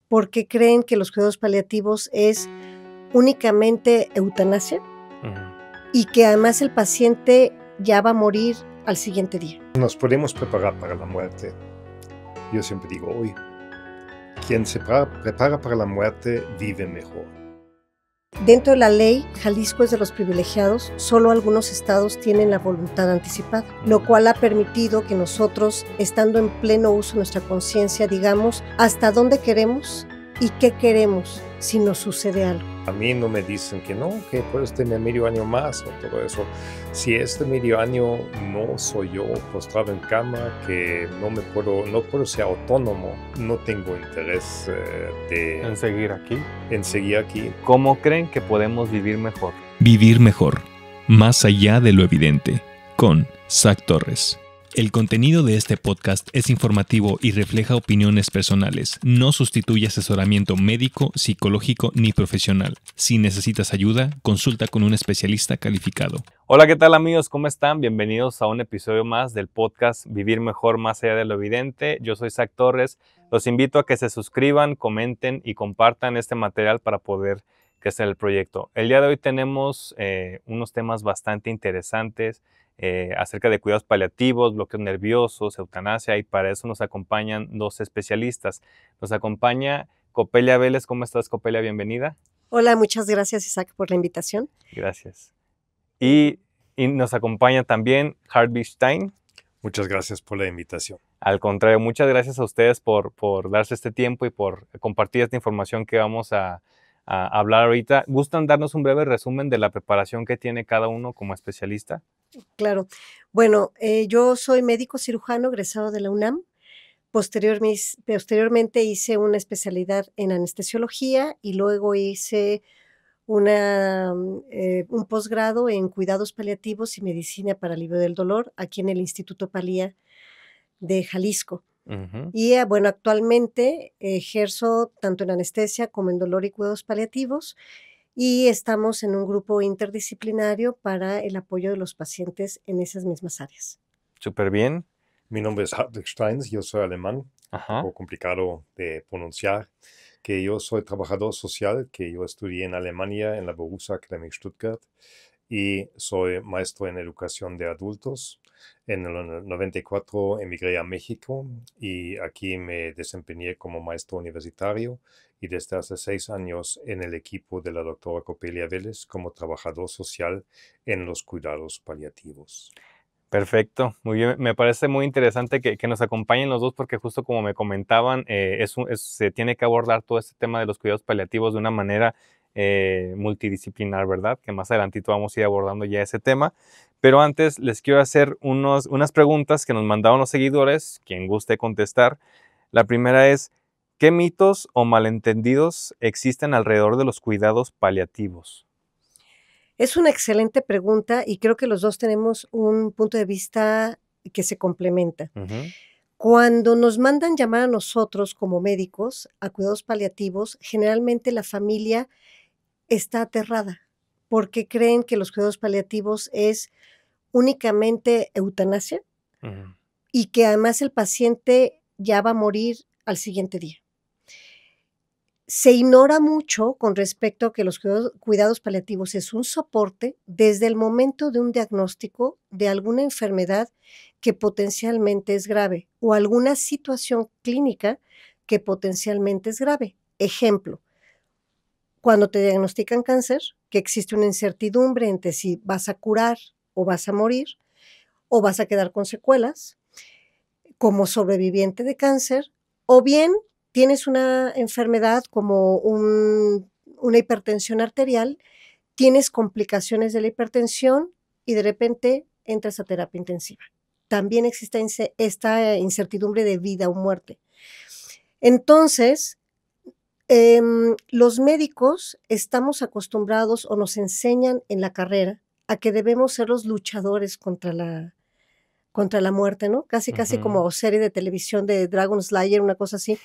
porque creen que los cuidados paliativos es únicamente eutanasia y que además el paciente ya va a morir al siguiente día. Nos podemos preparar para la muerte. Yo siempre digo, hoy, quien se prepara para la muerte vive mejor. Dentro de la ley, Jalisco es de los privilegiados, solo algunos estados tienen la voluntad anticipada, lo cual ha permitido que nosotros, estando en pleno uso de nuestra conciencia, digamos hasta dónde queremos y qué queremos si nos sucede algo. A mí no me dicen que no, que puedes tener medio año más o todo eso. Si este medio año no soy yo postrado en cama, que no puedo ser autónomo, no tengo interés en seguir aquí. ¿Cómo creen que podemos vivir mejor? Vivir mejor, más allá de lo evidente, con Zach Torres. El contenido de este podcast es informativo y refleja opiniones personales. No sustituye asesoramiento médico, psicológico ni profesional. Si necesitas ayuda, consulta con un especialista calificado. Hola, ¿qué tal amigos? ¿Cómo están? Bienvenidos a un episodio más del podcast Vivir Mejor Más Allá de lo Evidente. Yo soy Zach Torres. Los invito a que se suscriban, comenten y compartan este material para poder crecer el proyecto. El día de hoy tenemos unos temas bastante interesantes acerca de cuidados paliativos, bloqueos nerviosos, eutanasia, y para eso nos acompañan dos especialistas. Nos acompaña Copelia Vélez. ¿Cómo estás, Copelia? Bienvenida. Hola, muchas gracias, Isaac, por la invitación. Gracias. Y nos acompaña también Harvey Stein. Muchas gracias por la invitación. Al contrario, muchas gracias a ustedes por darse este tiempo y por compartir esta información que vamos a hablar ahorita. ¿Gustan darnos un breve resumen de la preparación que tiene cada uno como especialista? Claro. Bueno, yo soy médico cirujano egresado de la UNAM. Posteriormente hice una especialidad en anestesiología y luego hice un posgrado en cuidados paliativos y medicina para alivio del dolor aquí en el Instituto Palía de Jalisco. Y bueno, actualmente ejerzo tanto en anestesia como en dolor y cuidados paliativos, y estamos en un grupo interdisciplinario para el apoyo de los pacientes en esas mismas áreas. Súper bien. Mi nombre es Harvey Stein, yo soy alemán, un poco complicado de pronunciar, que yo soy trabajador social, que yo estudié en Alemania en la Berufsakademie Stuttgart y soy maestro en educación de adultos. En el 94 emigré a México y aquí me desempeñé como maestro universitario y desde hace 6 años en el equipo de la doctora Copelia Vélez como trabajador social en los cuidados paliativos. Perfecto, muy bien. Me parece muy interesante que nos acompañen los dos porque justo como me comentaban, se tiene que abordar todo este tema de los cuidados paliativos de una manera multidisciplinar, ¿verdad? Que más adelantito vamos a ir abordando ya ese tema. Pero antes les quiero hacer unas preguntas que nos mandaron los seguidores, quien guste contestar. La primera es, ¿qué mitos o malentendidos existen alrededor de los cuidados paliativos? Es una excelente pregunta y creo que los dos tenemos un punto de vista que se complementa. Cuando nos mandan llamar a nosotros como médicos a cuidados paliativos, generalmente la familia está aterrada porque creen que los cuidados paliativos es únicamente eutanasia y que además el paciente ya va a morir al siguiente día. Se ignora mucho con respecto a que los cuidados paliativos es un soporte desde el momento de un diagnóstico de alguna enfermedad que potencialmente es grave o alguna situación clínica que potencialmente es grave. Ejemplo, cuando te diagnostican cáncer, que existe una incertidumbre entre si vas a curar o vas a morir o vas a quedar con secuelas como sobreviviente de cáncer, o bien tienes una enfermedad como una hipertensión arterial, tienes complicaciones de la hipertensión y de repente entras a terapia intensiva. También existe esta incertidumbre de vida o muerte. Entonces, los médicos estamos acostumbrados o nos enseñan en la carrera a que debemos ser los luchadores contra la muerte, ¿no? Casi como serie de televisión de Dragon Slayer, una cosa así.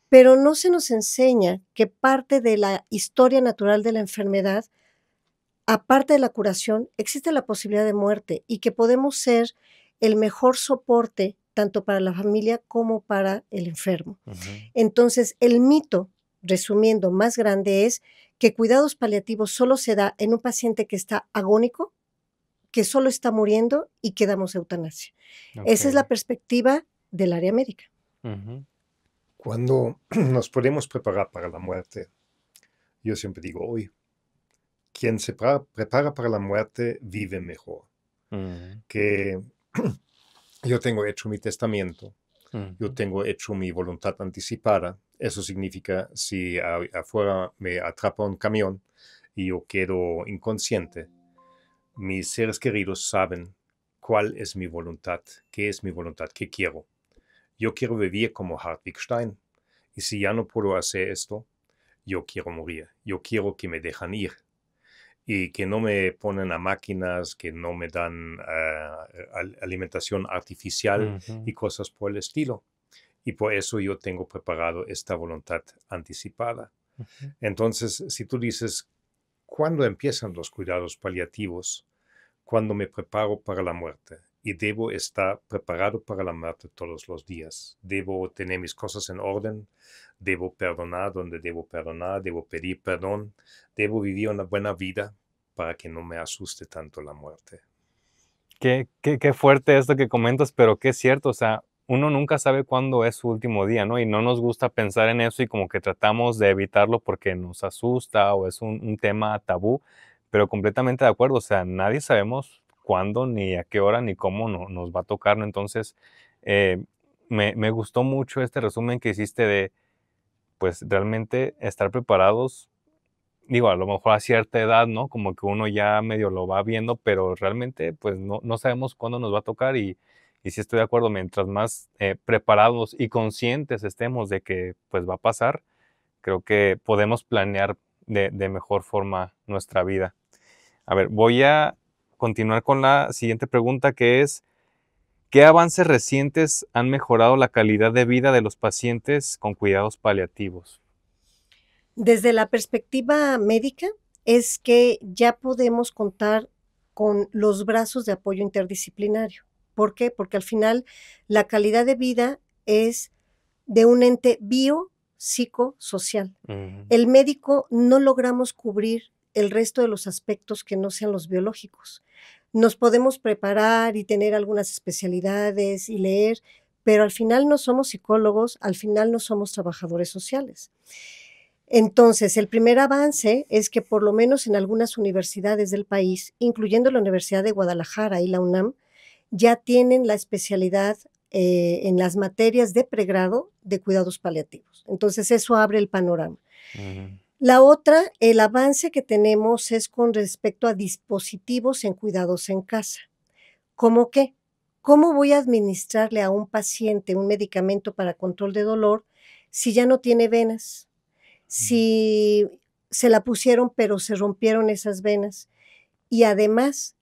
Pero no se nos enseña que parte de la historia natural de la enfermedad, aparte de la curación, existe la posibilidad de muerte y que podemos ser el mejor soporte tanto para la familia como para el enfermo. Entonces, el mito, resumiendo, más grande es que cuidados paliativos solo se da en un paciente que está agónico, que solo está muriendo y que damos eutanasia. Esa es la perspectiva del área médica. Cuando nos podemos preparar para la muerte, yo siempre digo, hoy, quien se prepara para la muerte vive mejor. Que yo tengo hecho mi testamento, yo tengo hecho mi voluntad anticipada. Eso significa si afuera me atrapa un camión y yo quedo inconsciente, mis seres queridos saben cuál es mi voluntad, qué es mi voluntad, qué quiero. Yo quiero vivir como Hartwig Stein. Y si ya no puedo hacer esto, yo quiero morir. Yo quiero que me dejan ir. Y que no me ponen a máquinas, que no me dan alimentación artificial y cosas por el estilo. Y por eso yo tengo preparado esta voluntad anticipada. Entonces, si tú dices, ¿cuándo empiezan los cuidados paliativos? Cuando me preparo para la muerte. Y debo estar preparado para la muerte todos los días. Debo tener mis cosas en orden. Debo perdonar donde debo perdonar. Debo pedir perdón. Debo vivir una buena vida para que no me asuste tanto la muerte. Qué fuerte esto que comentas, pero qué es cierto. O sea, uno nunca sabe cuándo es su último día, ¿no? Y no nos gusta pensar en eso y como que tratamos de evitarlo porque nos asusta o es un tema tabú. Pero completamente de acuerdo. O sea, nadie sabemos cuándo, ni a qué hora, ni cómo nos va a tocar, ¿no? Entonces, me gustó mucho este resumen que hiciste de, pues, realmente estar preparados, digo, a lo mejor a cierta edad, ¿no? Como que uno ya medio lo va viendo, pero realmente, pues, no sabemos cuándo nos va a tocar y sí estoy de acuerdo, mientras más preparados y conscientes estemos de que, pues, va a pasar, creo que podemos planear de mejor forma nuestra vida. A ver, voy a continuar con la siguiente pregunta, que es, ¿qué avances recientes han mejorado la calidad de vida de los pacientes con cuidados paliativos? Desde la perspectiva médica, es que ya podemos contar con los brazos de apoyo interdisciplinario. ¿Por qué? Porque al final la calidad de vida es de un ente biopsicosocial. El médico no logramos cubrir el resto de los aspectos que no sean los biológicos. Nos podemos preparar y tener algunas especialidades y leer, pero al final no somos psicólogos, al final no somos trabajadores sociales. Entonces, el primer avance es que por lo menos en algunas universidades del país, incluyendo la Universidad de Guadalajara y la UNAM, ya tienen la especialidad en las materias de pregrado de cuidados paliativos. Entonces, eso abre el panorama. La otra, el avance que tenemos es con respecto a dispositivos en cuidados en casa. ¿Cómo qué? ¿Cómo voy a administrarle a un paciente un medicamento para control de dolor si ya no tiene venas? Si se la pusieron pero se rompieron esas venas. Y además,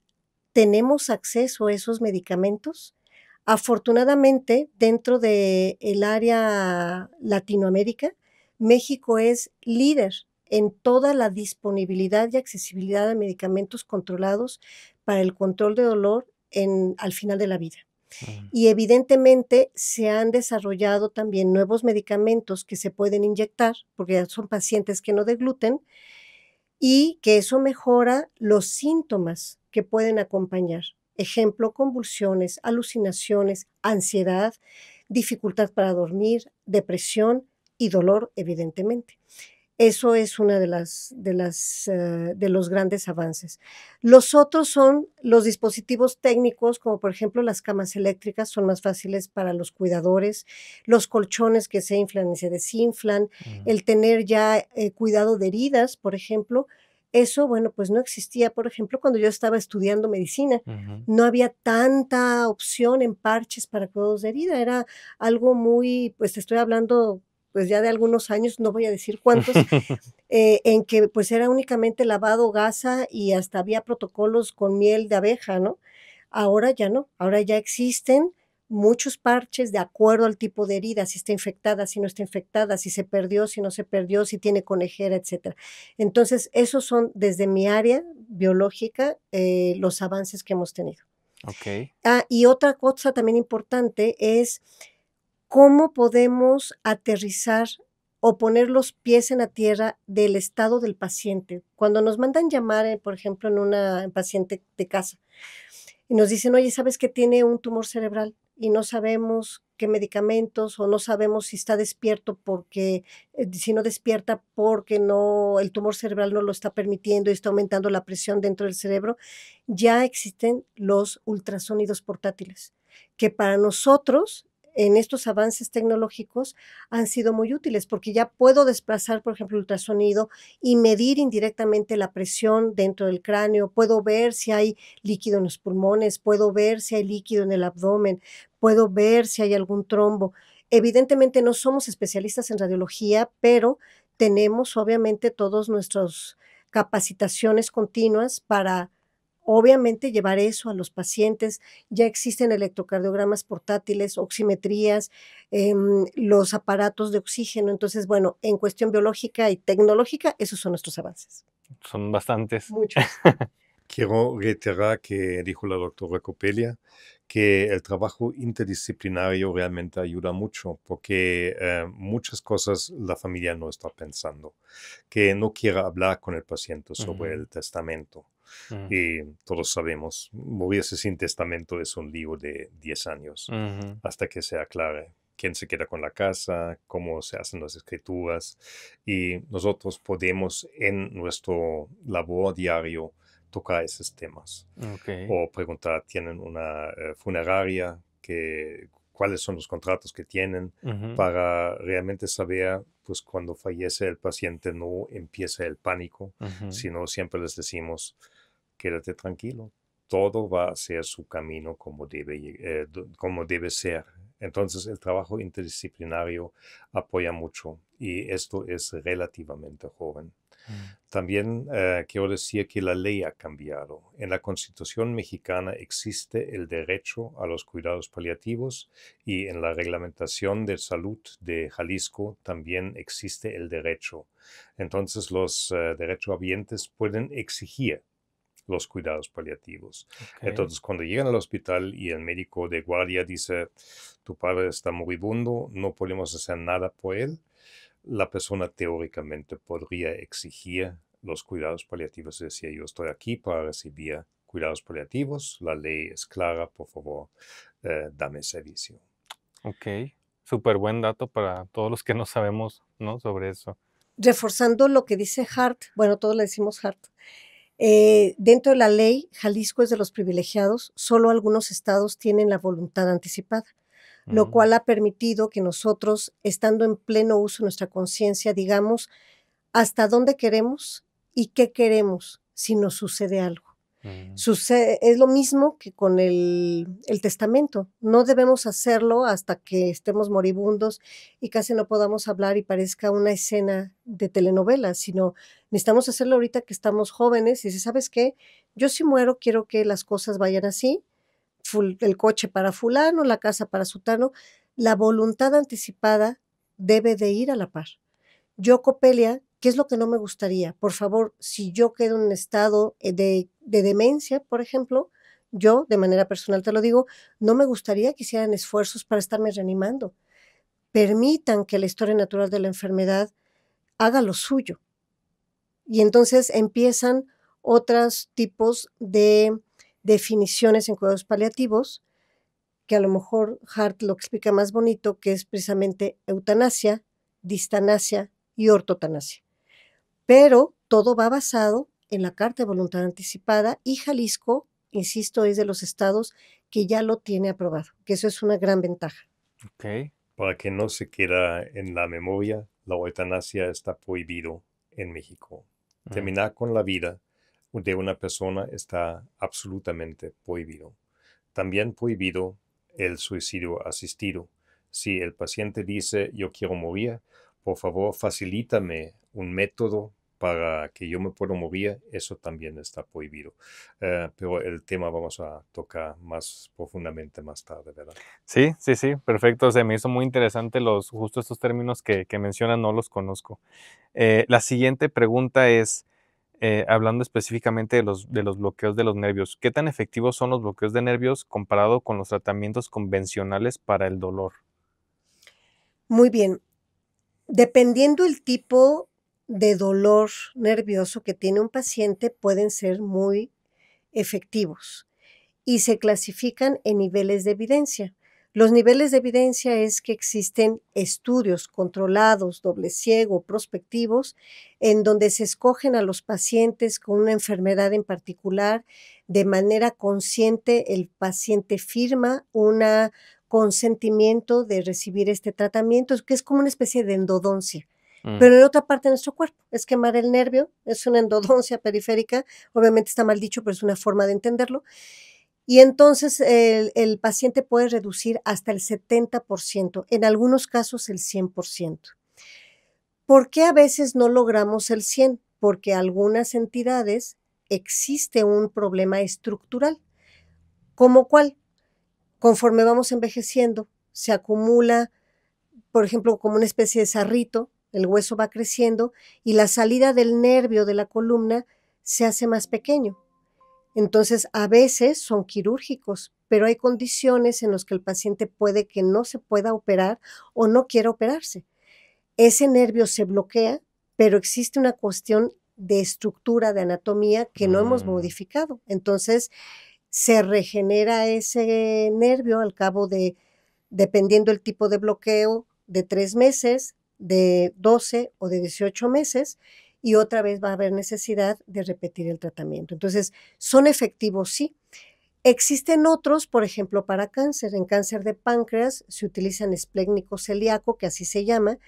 ¿tenemos acceso a esos medicamentos? Afortunadamente, dentro del área Latinoamérica, México es líder en toda la disponibilidad y accesibilidad de medicamentos controlados para el control de dolor al final de la vida. Y evidentemente se han desarrollado también nuevos medicamentos que se pueden inyectar, porque ya son pacientes que no degluten, y que eso mejora los síntomas que pueden acompañar. Ejemplo, convulsiones, alucinaciones, ansiedad, dificultad para dormir, depresión y dolor, evidentemente. Eso es una de los grandes avances. Los otros son los dispositivos técnicos, como por ejemplo las camas eléctricas, son más fáciles para los cuidadores, los colchones que se inflan y se desinflan, el tener ya cuidado de heridas, por ejemplo. Eso, bueno, pues no existía, por ejemplo, cuando yo estaba estudiando medicina. No había tanta opción en parches para cuidados de herida. Era algo muy, pues te estoy hablando pues ya de algunos años, no voy a decir cuántos, en que pues era únicamente lavado, gasa y hasta había protocolos con miel de abeja, ¿no? Ahora ya no, ahora ya existen muchos parches de acuerdo al tipo de herida, si está infectada, si no está infectada, si se perdió, si no se perdió, si tiene conejera, etcétera. Entonces, esos son desde mi área biológica los avances que hemos tenido. Ok. Y otra cosa también importante es cómo podemos aterrizar o poner los pies en la tierra del estado del paciente. Cuando nos mandan llamar, por ejemplo, en una paciente de casa, y nos dicen, oye, ¿sabes que tiene un tumor cerebral? Y no sabemos qué medicamentos, o no sabemos si está despierto porque, si no despierta porque no, el tumor cerebral no lo está permitiendo y está aumentando la presión dentro del cerebro. Ya existen los ultrasonidos portátiles, que para nosotros, en estos avances tecnológicos, han sido muy útiles, porque ya puedo desplazar, por ejemplo, el ultrasonido y medir indirectamente la presión dentro del cráneo, puedo ver si hay líquido en los pulmones, puedo ver si hay líquido en el abdomen, puedo ver si hay algún trombo. Evidentemente no somos especialistas en radiología, pero tenemos obviamente todas nuestras capacitaciones continuas para obviamente llevar eso a los pacientes. Ya existen electrocardiogramas portátiles, oximetrías, los aparatos de oxígeno. Entonces, bueno, en cuestión biológica y tecnológica, esos son nuestros avances. Son bastantes. Muchos. Quiero reiterar que dijo la doctora Coppelia, que el trabajo interdisciplinario realmente ayuda mucho, porque muchas cosas la familia no está pensando, que no quiera hablar con el paciente sobre el testamento. Y todos sabemos, morirse sin testamento es un lío de 10 años, hasta que se aclare quién se queda con la casa, cómo se hacen las escrituras, y nosotros podemos en nuestro labor diario tocar esos temas. Okay. O preguntar, ¿tienen una funeraria? ¿Cuáles son los contratos que tienen? Para realmente saber, pues cuando fallece el paciente no empieza el pánico, sino siempre les decimos, quédate tranquilo, todo va a ser su camino como debe ser. Entonces el trabajo interdisciplinario apoya mucho y esto es relativamente joven. También quiero decir que la ley ha cambiado. En la Constitución mexicana existe el derecho a los cuidados paliativos y en la reglamentación de salud de Jalisco también existe el derecho. Entonces los derechohabientes pueden exigir los cuidados paliativos. Okay. Entonces, cuando llegan al hospital y el médico de guardia dice, tu padre está moribundo, no podemos hacer nada por él, la persona teóricamente podría exigir los cuidados paliativos, es decir, yo estoy aquí para recibir cuidados paliativos, la ley es clara, por favor, dame servicio. Ok, súper buen dato para todos los que no sabemos, ¿no?, sobre eso. Reforzando lo que dice Hart, bueno, todos le decimos Hart, dentro de la ley, Jalisco es de los privilegiados, solo algunos estados tienen la voluntad anticipada, lo cual ha permitido que nosotros, estando en pleno uso de nuestra conciencia, digamos hasta dónde queremos y qué queremos si nos sucede algo. Es lo mismo que con el testamento. No debemos hacerlo hasta que estemos moribundos y casi no podamos hablar y parezca una escena de telenovela, sino necesitamos hacerlo ahorita que estamos jóvenes y si ¿sabes qué? Yo si muero quiero que las cosas vayan así, el coche para fulano, la casa para sutano. La voluntad anticipada debe de ir a la par. Yo, Coppelia, ¿qué es lo que no me gustaría? Por favor, si yo quedo en un estado de demencia, por ejemplo, yo, de manera personal te lo digo, no me gustaría que hicieran esfuerzos para estarme reanimando. Permitan que la historia natural de la enfermedad haga lo suyo. Y entonces empiezan otros tipos de definiciones en cuidados paliativos, que a lo mejor Hart lo explica más bonito, que es precisamente eutanasia, distanasia y ortotanasia. Pero todo va basado en la Carta de Voluntad Anticipada y Jalisco, insisto, es de los estados que ya lo tiene aprobado, que eso es una gran ventaja. Okay. Para que no se quede en la memoria, la eutanasia está prohibido en México. Terminar con la vida de una persona está absolutamente prohibido. También prohibido el suicidio asistido. Si el paciente dice, yo quiero morir, por favor, facilítame un método para que yo me pueda morir, eso también está prohibido. Pero el tema vamos a tocar más profundamente más tarde, ¿verdad? Sí, perfecto. Se me hizo muy interesante justo estos términos que mencionan, no los conozco. La siguiente pregunta es, hablando específicamente de los bloqueos de los nervios, ¿qué tan efectivos son los bloqueos de nervios comparado con los tratamientos convencionales para el dolor? Muy bien. Dependiendo el tipo de dolor nervioso que tiene un paciente, pueden ser muy efectivos y se clasifican en niveles de evidencia. Los niveles de evidencia es que existen estudios controlados, doble ciego, prospectivos, en donde se escogen a los pacientes con una enfermedad en particular. De manera consciente, el paciente firma un consentimiento de recibir este tratamiento, que es como una especie de endodoncia. Pero en otra parte de nuestro cuerpo, es quemar el nervio, es una endodoncia periférica, obviamente está mal dicho, pero es una forma de entenderlo. Y entonces el paciente puede reducir hasta el 70%, en algunos casos el 100%. ¿Por qué a veces no logramos el 100%? Porque algunas entidades existe un problema estructural. ¿Cómo cuál? Conforme vamos envejeciendo, se acumula, por ejemplo, como una especie de sarrito, el hueso va creciendo y la salida del nervio de la columna se hace más pequeño. Entonces, a veces son quirúrgicos, pero hay condiciones en las que el paciente puede que no se pueda operar o no quiera operarse. Ese nervio se bloquea, pero existe una cuestión de estructura, de anatomía que no hemos modificado. Entonces, se regenera ese nervio al cabo de, dependiendo el tipo de bloqueo, de 3 meses, de 12 o de 18 meses, y otra vez va a haber necesidad de repetir el tratamiento. Entonces, ¿son efectivos? Sí. Existen otros, por ejemplo, para cáncer. En cáncer de páncreas se utilizan esplécnico celíaco, que así se llama.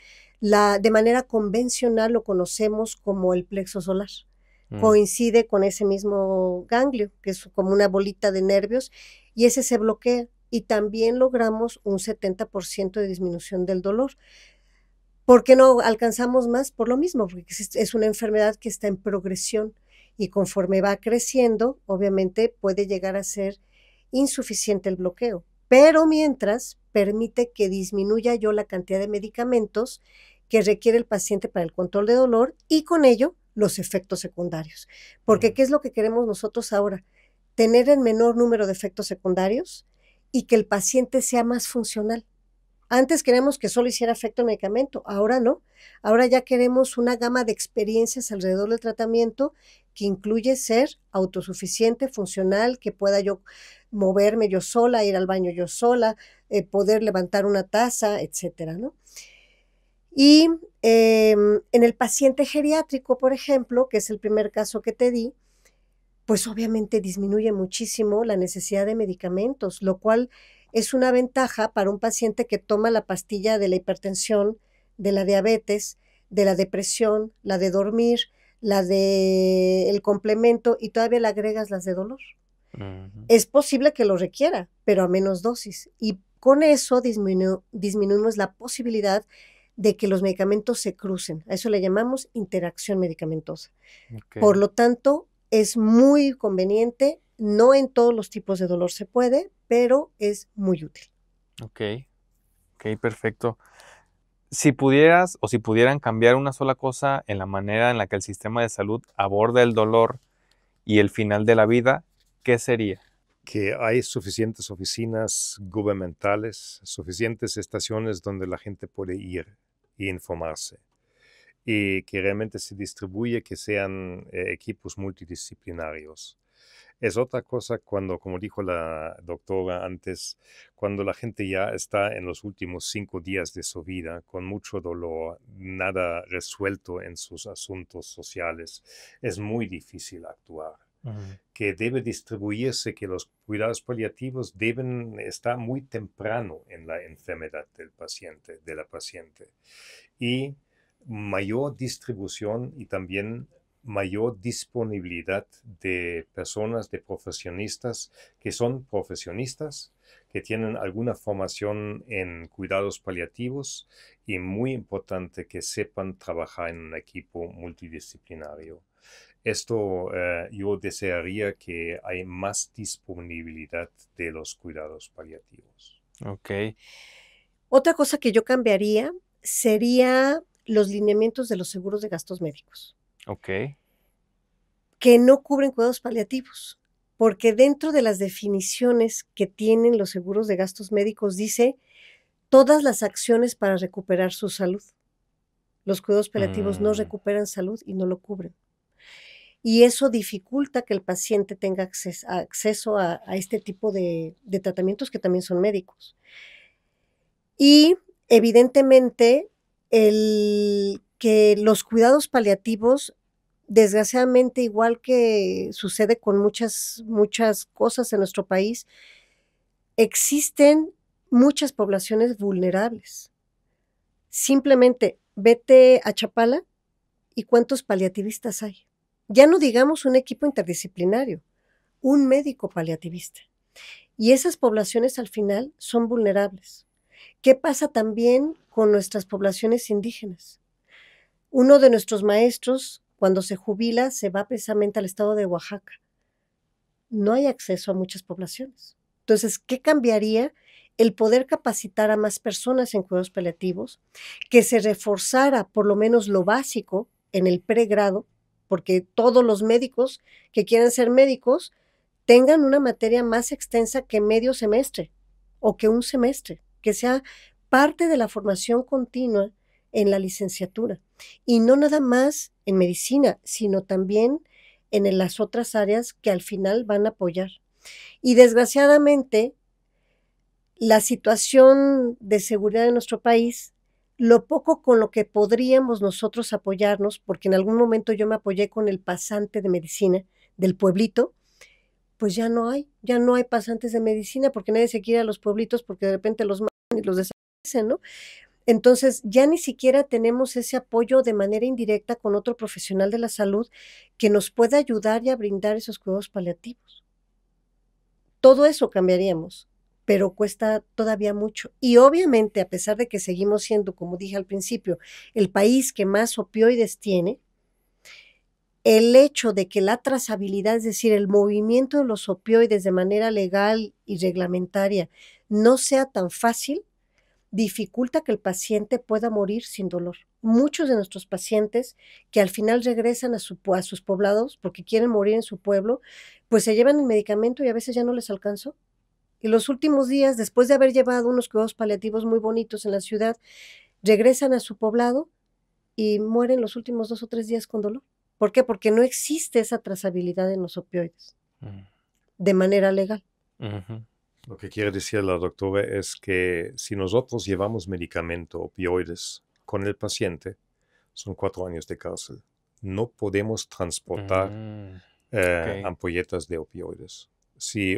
De manera convencional lo conocemos como el plexo solar. Coincide con ese mismo ganglio, que es como una bolita de nervios, y ese se bloquea. Y también logramos un 70% de disminución del dolor. ¿Por qué no alcanzamos más? Por lo mismo, porque es una enfermedad que está en progresión y conforme va creciendo, obviamente puede llegar a ser insuficiente el bloqueo, pero mientras permite que disminuya yo la cantidad de medicamentos que requiere el paciente para el control de dolor y con ello los efectos secundarios. Porque ¿qué es lo que queremos nosotros ahora? Tener el menor número de efectos secundarios y que el paciente sea más funcional. Antes queremos que solo hiciera efecto el medicamento, ahora no. Ahora ya queremos una gama de experiencias alrededor del tratamiento que incluye ser autosuficiente, funcional, que pueda yo moverme yo sola, ir al baño yo sola, poder levantar una taza, etcétera, ¿no? Y en el paciente geriátrico, por ejemplo, que es el primer caso que te di, pues obviamente disminuye muchísimo la necesidad de medicamentos, lo cual es una ventaja para un paciente que toma la pastilla de la hipertensión, de la diabetes, de la depresión, la de dormir, la del complemento y todavía le agregas las de dolor. Es posible que lo requiera, pero a menos dosis. Y con eso disminuimos la posibilidad de que los medicamentos se crucen. A eso le llamamos interacción medicamentosa. Okay. Por lo tanto, es muy conveniente. No en todos los tipos de dolor se puede, pero es muy útil. Ok, perfecto. Si pudieras o si pudieran cambiar una sola cosa en la manera en la que el sistema de salud aborda el dolor y el final de la vida, ¿qué sería? Que hay suficientes oficinas gubernamentales, suficientes estaciones donde la gente puede ir e informarse. Y que realmente se distribuye, que sean equipos multidisciplinarios. Es otra cosa cuando, como dijo la doctora antes, cuando la gente ya está en los últimos 5 días de su vida con mucho dolor, nada resuelto en sus asuntos sociales, es muy difícil actuar. Que debe distribuirse, que los cuidados paliativos deben estar muy temprano en la enfermedad del paciente, de la paciente. Y mayor distribución y también mayor disponibilidad de personas, de profesionistas que son profesionistas, que tienen alguna formación en cuidados paliativos y muy importante que sepan trabajar en un equipo multidisciplinario. Esto yo desearía que hay más disponibilidad de los cuidados paliativos. Ok. Otra cosa que yo cambiaría sería los lineamientos de los seguros de gastos médicos. Ok. que no cubren cuidados paliativos, porque dentro de las definiciones que tienen los seguros de gastos médicos dice todas las acciones para recuperar su salud. Los cuidados paliativos no recuperan salud y no lo cubren. Y eso dificulta que el paciente tenga acceso a este tipo de tratamientos que también son médicos. Y evidentemente que los cuidados paliativos, desgraciadamente, igual que sucede con muchas cosas en nuestro país, existen muchas poblaciones vulnerables. Simplemente vete a Chapala y ¿cuántos paliativistas hay? Ya no digamos un equipo interdisciplinario, un médico paliativista. Y esas poblaciones al final son vulnerables. ¿Qué pasa también con nuestras poblaciones indígenas? Uno de nuestros maestros, cuando se jubila, se va precisamente al estado de Oaxaca. No hay acceso a muchas poblaciones. Entonces, ¿qué cambiaría? El poder capacitar a más personas en cuidados paliativos, que se reforzara por lo menos lo básico en el pregrado, porque todos los médicos que quieran ser médicos tengan una materia más extensa que medio semestre o que un semestre, que sea parte de la formación continua en la licenciatura. Y no nada más en medicina, sino también en las otras áreas que al final van a apoyar. Y desgraciadamente, la situación de seguridad de nuestro país, lo poco con lo que podríamos nosotros apoyarnos, porque en algún momento yo me apoyé con el pasante de medicina del pueblito, pues ya no hay pasantes de medicina porque nadie se quiere ir a los pueblitos porque de repente los matan y los desaparecen, ¿no? Entonces ya ni siquiera tenemos ese apoyo de manera indirecta con otro profesional de la salud que nos pueda ayudar y a brindar esos cuidados paliativos. Todo eso cambiaríamos, pero cuesta todavía mucho. Y obviamente, a pesar de que seguimos siendo, como dije al principio, el país que más opioides tiene, el hecho de que la trazabilidad, es decir, el movimiento de los opioides de manera legal y reglamentaria no sea tan fácil, dificulta que el paciente pueda morir sin dolor. Muchos de nuestros pacientes que al final regresan a sus poblados porque quieren morir en su pueblo, pues se llevan el medicamento y a veces ya no les alcanzó. Y los últimos días, después de haber llevado unos cuidados paliativos muy bonitos en la ciudad, regresan a su poblado y mueren los últimos 2 o 3 días con dolor. ¿Por qué? Porque no existe esa trazabilidad en los opioides de manera legal. Lo que quiere decir la doctora es que si nosotros llevamos medicamento, opioides, con el paciente, son 4 años de cárcel. No podemos transportar ampolletas de opioides,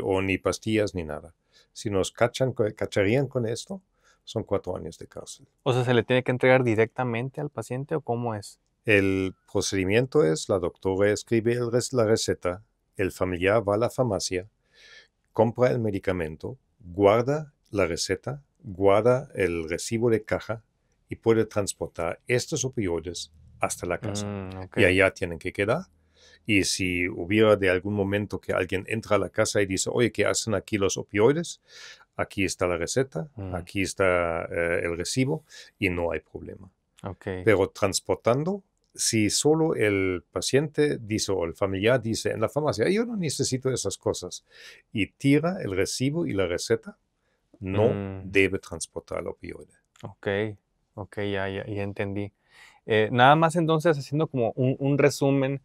o ni pastillas ni nada. Si nos cacharían con esto, son 4 años de cárcel. O sea, ¿se le tiene que entregar directamente al paciente o cómo es? El procedimiento es, la doctora escribe la receta, el familiar va a la farmacia, compra el medicamento, guarda la receta, guarda el recibo de caja y puede transportar estos opioides hasta la casa. Y allá tienen que quedar. Y si hubiera de algún momento que alguien entra a la casa y dice, oye, ¿qué hacen aquí los opioides? Aquí está la receta, aquí está el recibo y no hay problema. Pero transportando, si solo el paciente dice o el familiar dice en la farmacia, yo no necesito esas cosas, y tira el recibo y la receta, no debe transportar el opioide. Ok, ya entendí. Nada más entonces, haciendo como un resumen,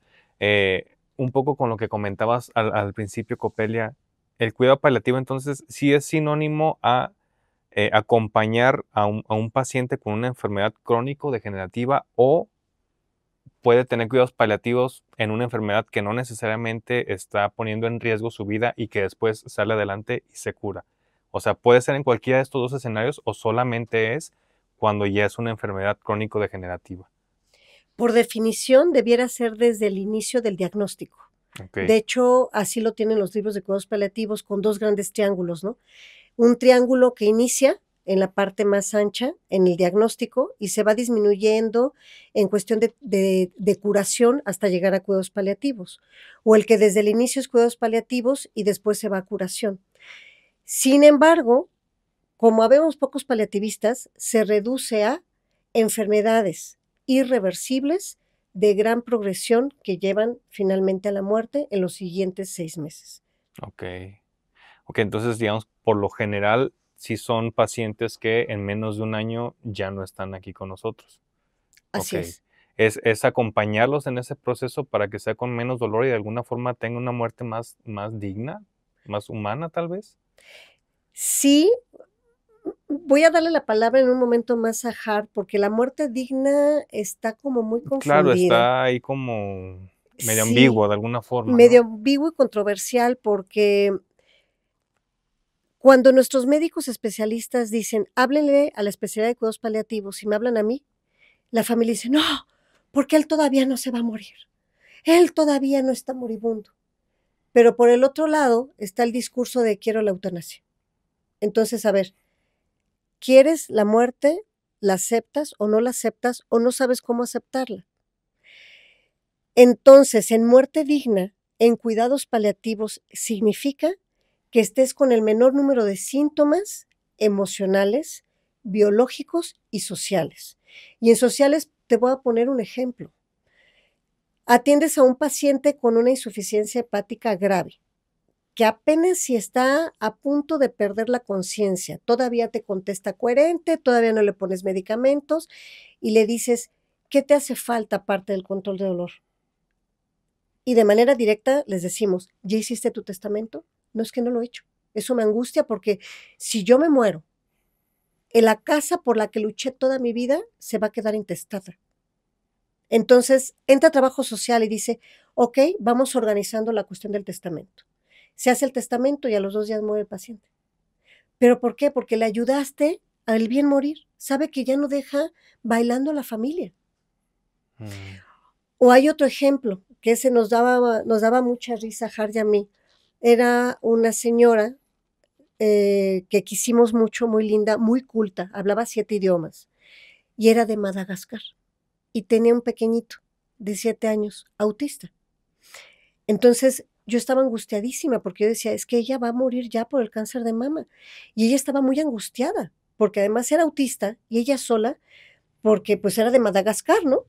un poco con lo que comentabas al principio, Copelia, el cuidado paliativo entonces sí es sinónimo a acompañar a un paciente con una enfermedad crónico-degenerativa o puede tener cuidados paliativos en una enfermedad que no necesariamente está poniendo en riesgo su vida y que después sale adelante y se cura. O sea, puede ser en cualquiera de estos 2 escenarios o solamente es cuando ya es una enfermedad crónico-degenerativa. Por definición, debiera ser desde el inicio del diagnóstico. De hecho, así lo tienen los libros de cuidados paliativos con 2 grandes triángulos, ¿no? Un triángulo que inicia en la parte más ancha, en el diagnóstico, y se va disminuyendo en cuestión de curación hasta llegar a cuidados paliativos, o el que desde el inicio es cuidados paliativos y después se va a curación. Sin embargo, como habemos pocos paliativistas, se reduce a enfermedades irreversibles de gran progresión que llevan finalmente a la muerte en los siguientes 6 meses. Ok, entonces digamos, por lo general, sí son pacientes que en menos de un año ya no están aquí con nosotros. Así es. Es acompañarlos en ese proceso para que sea con menos dolor y de alguna forma tenga una muerte más digna, más humana tal vez. Sí, voy a darle la palabra en un momento más a Hart, porque la muerte digna está como muy confundida. Claro, está ahí como medio Sí, ambiguo de alguna forma, medio ¿no? ambiguo y controversial, porque cuando nuestros médicos especialistas dicen, háblenle a la especialidad de cuidados paliativos, y me hablan a mí, la familia dice, no, porque él todavía no se va a morir. Él todavía no está moribundo. Pero por el otro lado está el discurso de quiero la eutanasia. Entonces, a ver, ¿quieres la muerte? ¿La aceptas o no la aceptas o no sabes cómo aceptarla? Entonces, en muerte digna, en cuidados paliativos, significa que estés con el menor número de síntomas emocionales, biológicos y sociales. Y en sociales te voy a poner un ejemplo. Atiendes a un paciente con una insuficiencia hepática grave, que apenas si está a punto de perder la conciencia, todavía te contesta coherente, todavía no le pones medicamentos y le dices, ¿qué te hace falta aparte del control de dolor? Y de manera directa les decimos, ¿ya hiciste tu testamento? No, es que no lo he hecho. Eso me angustia porque si yo me muero, en la casa por la que luché toda mi vida se va a quedar intestada. Entonces entra trabajo social y dice, ok, vamos organizando la cuestión del testamento. Se hace el testamento y a los 2 días muere el paciente. ¿Pero por qué? Porque le ayudaste al bien morir. Sabe que ya no deja bailando a la familia. O hay otro ejemplo, que ese nos daba mucha risa a Har y a mí. Era una señora que quisimos mucho, muy linda, muy culta, hablaba 7 idiomas y era de Madagascar y tenía un pequeñito de 7 años, autista. Entonces yo estaba angustiadísima porque yo decía, es que ella va a morir ya por el cáncer de mama. Y ella estaba muy angustiada porque además era autista y ella sola porque pues era de Madagascar, ¿no?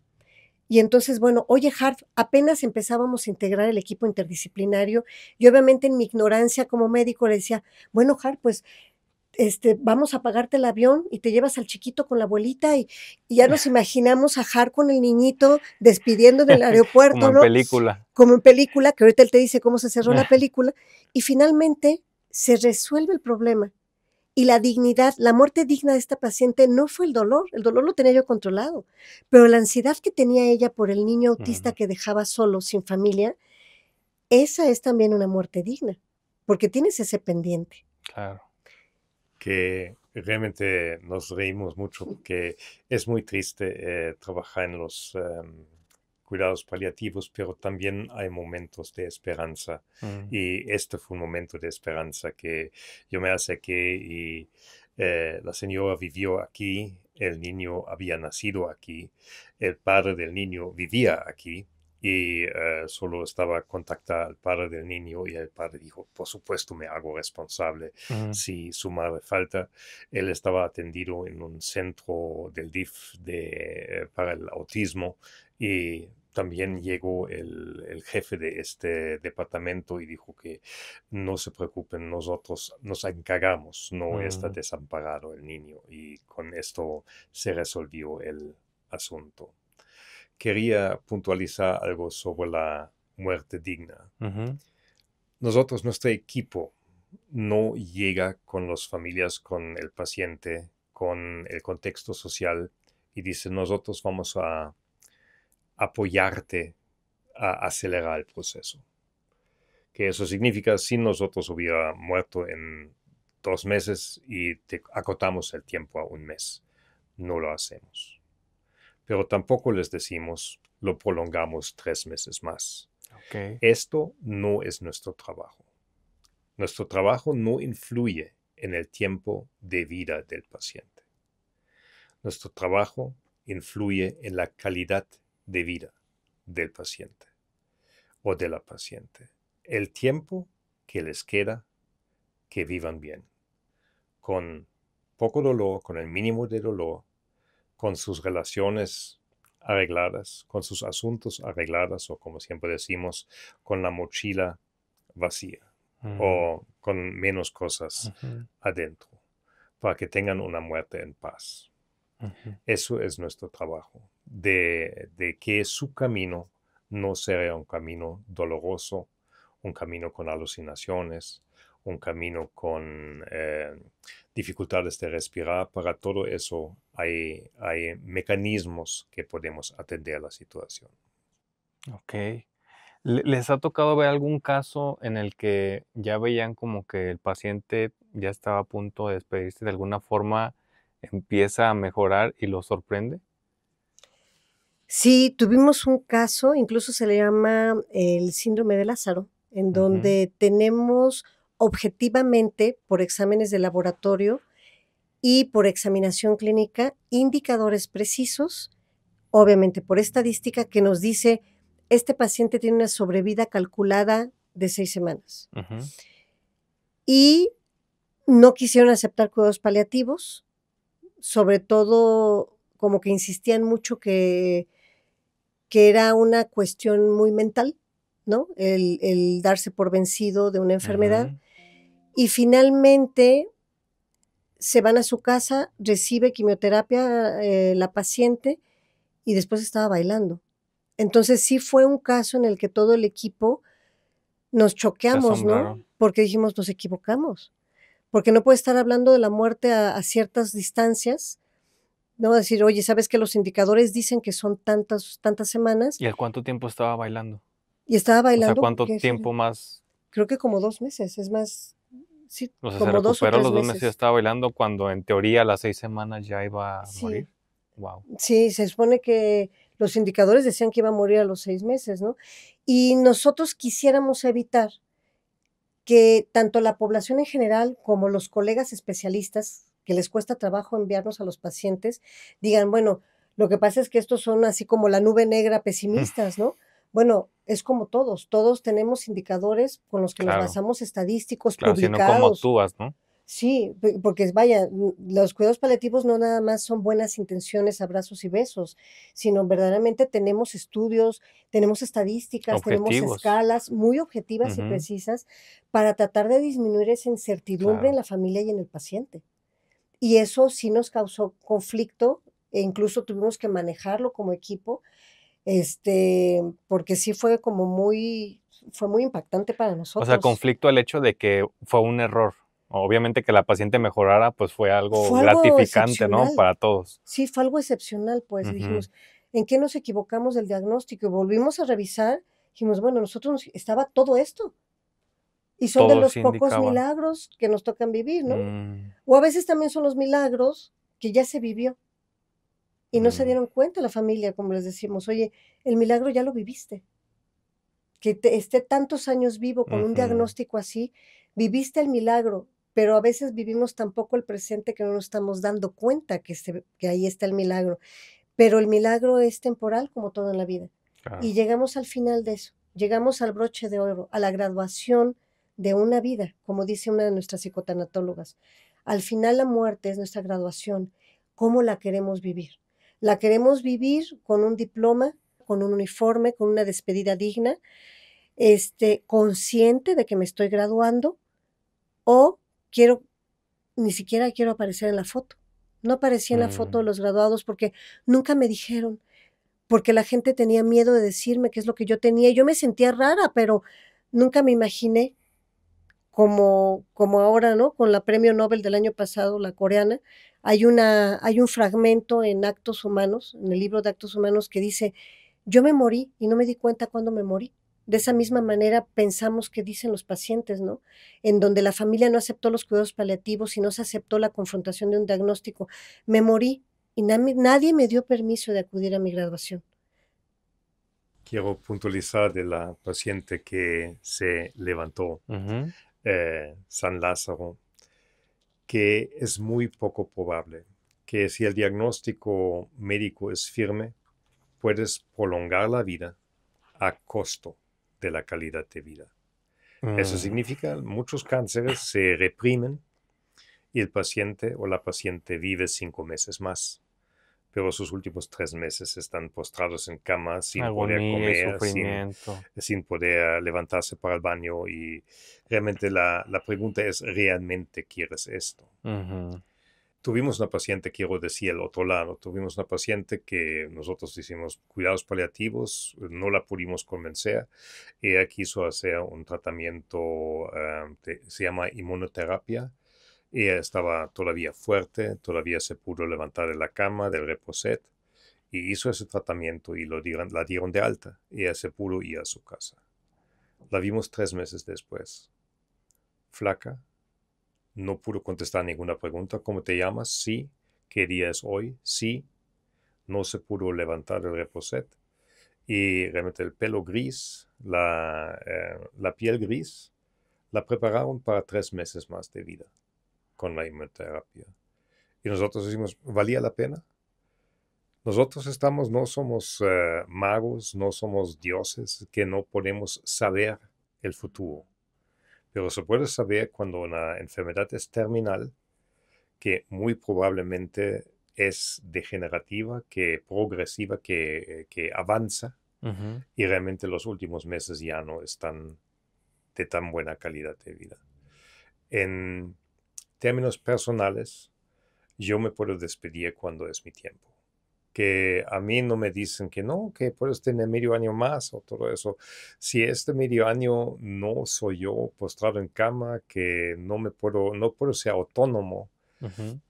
Y entonces, bueno, oye, Hart, apenas empezábamos a integrar el equipo interdisciplinario y obviamente en mi ignorancia como médico le decía, bueno, Hart, pues vamos a pagarte el avión y te llevas al chiquito con la abuelita y ya nos imaginamos a Hart con el niñito despidiendo en el aeropuerto, como en ¿no? película. Como en película, que ahorita él te dice cómo se cerró la película, y finalmente se resuelve el problema. Y la dignidad, la muerte digna de esta paciente no fue el dolor lo tenía yo controlado, pero la ansiedad que tenía ella por el niño autista que dejaba solo, sin familia, esa es también una muerte digna, porque tienes ese pendiente. Claro. Que realmente nos reímos mucho porque es muy triste trabajar en los cuidados paliativos, pero también hay momentos de esperanza. Y este fue un momento de esperanza que yo me acerqué y la señora vivió aquí, el niño había nacido aquí, el padre del niño vivía aquí. Y solo estaba contactar al padre del niño y el padre dijo, por supuesto me hago responsable si su madre falta. Él estaba atendido en un centro del DIF para el autismo y también llegó el jefe de este departamento y dijo que no se preocupen, nosotros nos encargamos, no está desamparado el niño, y con esto se resolvió el asunto. Quería puntualizar algo sobre la muerte digna. Nosotros, nuestro equipo, no llega con las familias, con el paciente, con el contexto social y dice, nosotros vamos a apoyarte a acelerar el proceso. Que eso significa, si nosotros hubiera muerto en 2 meses y te acotamos el tiempo a 1 mes, no lo hacemos. Pero tampoco les decimos, lo prolongamos 3 meses más. Okay. Esto no es nuestro trabajo. Nuestro trabajo no influye en el tiempo de vida del paciente. Nuestro trabajo influye en la calidad de vida del paciente o de la paciente. El tiempo que les queda, que vivan bien, con poco dolor, con el mínimo de dolor, con sus relaciones arregladas, con sus asuntos arregladas, o como siempre decimos, con la mochila vacía o con menos cosas adentro, para que tengan una muerte en paz. Eso es nuestro trabajo, de que su camino no sea un camino doloroso, un camino con alucinaciones, un camino con dificultades de respirar. Para todo eso hay mecanismos que podemos atender a la situación. Ok. ¿Les ha tocado ver algún caso en el que ya veían como que el paciente ya estaba a punto de despedirse, de alguna forma empieza a mejorar y lo sorprende? Sí, tuvimos un caso, incluso se le llama el síndrome de Lázaro, en donde tenemos objetivamente, por exámenes de laboratorio y por examinación clínica, indicadores precisos, obviamente por estadística, que nos dice, este paciente tiene una sobrevida calculada de 6 semanas. Y no quisieron aceptar cuidados paliativos, sobre todo como que insistían mucho que era una cuestión muy mental, ¿no? El darse por vencido de una enfermedad. Y finalmente se van a su casa, recibe quimioterapia la paciente y después estaba bailando. Entonces sí fue un caso en el que todo el equipo nos choqueamos, ¿no? Porque dijimos, nos equivocamos. Porque no puede estar hablando de la muerte a ciertas distancias, ¿no? Decir, oye, ¿sabes que los indicadores dicen que son tantas semanas? ¿Y al cuánto tiempo estaba bailando? Y estaba bailando. O sea, ¿cuánto tiempo más? Creo que como 2 meses, es más, sí, o sea, como 2 o 3 meses. ¿se recuperó los 2 meses y estaba bailando cuando en teoría a las 6 semanas ya iba a morir? Wow. Sí, se supone que los indicadores decían que iba a morir a los 6 meses, ¿no? Y nosotros quisiéramos evitar que tanto la población en general como los colegas especialistas, que les cuesta trabajo enviarnos a los pacientes, digan, bueno, lo que pasa es que estos son así como la nube negra pesimistas, ¿no? Bueno, es como todos tenemos indicadores con los que nos basamos estadísticos publicados. Sino cómo actúas, ¿no? Sí, porque vaya, los cuidados paliativos no nada más son buenas intenciones, abrazos y besos, sino verdaderamente tenemos estudios, tenemos estadísticas, tenemos escalas muy objetivas y precisas para tratar de disminuir esa incertidumbre en la familia y en el paciente. Y eso sí nos causó conflicto e incluso tuvimos que manejarlo como equipo, porque sí fue como muy impactante para nosotros. O sea, conflicto al hecho de que fue un error. Obviamente que la paciente mejorara, pues fue algo gratificante, ¿no? Para todos. Sí, fue algo excepcional, pues. Dijimos, ¿en qué nos equivocamos del diagnóstico? Y volvimos a revisar, dijimos, bueno, nosotros estaba todo esto. Y son de los pocos milagros que nos tocan vivir, ¿no? O a veces también son los milagros que ya se vivió. Y no se dieron cuenta la familia, como les decimos, oye, el milagro ya lo viviste. Que esté tantos años vivo con un diagnóstico así, viviste el milagro, pero a veces vivimos tan poco el presente que no nos estamos dando cuenta que ahí está el milagro. Pero el milagro es temporal, como todo en la vida. Y llegamos al final de eso, llegamos al broche de oro, a la graduación de una vida, como dice una de nuestras psicotanatólogas. Al final la muerte es nuestra graduación. ¿Cómo la queremos vivir? La queremos vivir con un diploma, con un uniforme, con una despedida digna, consciente de que me estoy graduando, o ni siquiera quiero aparecer en la foto. No aparecí en la foto de los graduados porque nunca me dijeron, porque la gente tenía miedo de decirme qué es lo que yo tenía. Yo me sentía rara, pero nunca me imaginé como ahora, ¿no? Con la premio Nobel del año pasado, la coreana, hay un fragmento en Actos Humanos, en el libro de Actos Humanos, que dice, yo me morí y no me di cuenta cuándo me morí. De esa misma manera pensamos que dicen los pacientes, ¿no? En donde la familia no aceptó los cuidados paliativos y no se aceptó la confrontación de un diagnóstico. Me morí y nadie me dio permiso de acudir a mi graduación. Quiero puntualizar de la paciente que se levantó, San Lázaro, que es muy poco probable que si el diagnóstico médico es firme, puedes prolongar la vida a costo de la calidad de vida. Eso significa que muchos cánceres se reprimen y el paciente o la paciente vive 5 meses más. pero sus últimos 3 meses están postrados en cama sin Agonía poder y comer, sufrimiento. sin poder levantarse para el baño. Y realmente la pregunta es, ¿realmente quieres esto? Tuvimos una paciente, quiero decir el otro lado, tuvimos una paciente que nosotros hicimos cuidados paliativos, no la pudimos convencer. Ella quiso hacer un tratamiento, se llama inmunoterapia. Ella estaba todavía fuerte, todavía se pudo levantar de la cama, del reposet, y hizo ese tratamiento y la dieron de alta. Ella se pudo ir a su casa. La vimos 3 meses después. Flaca, no pudo contestar ninguna pregunta. ¿Cómo te llamas? Sí. ¿Qué día es hoy? Sí. No se pudo levantar del reposet. Y realmente el pelo gris, la piel gris, la prepararon para 3 meses más de vida con la inmunoterapia. Y nosotros decimos, ¿valía la pena? Nosotros no somos magos, no somos dioses que no podemos saber el futuro. Pero se puede saber cuando una enfermedad es terminal, que muy probablemente es degenerativa, que progresiva, que avanza, y realmente los últimos meses ya no están de tan buena calidad de vida. En términos personales, yo me puedo despedir cuando es mi tiempo. Que a mí no me dicen que no, que puedes tener medio año más o todo eso. Si este medio año no soy yo postrado en cama, que no puedo ser autónomo,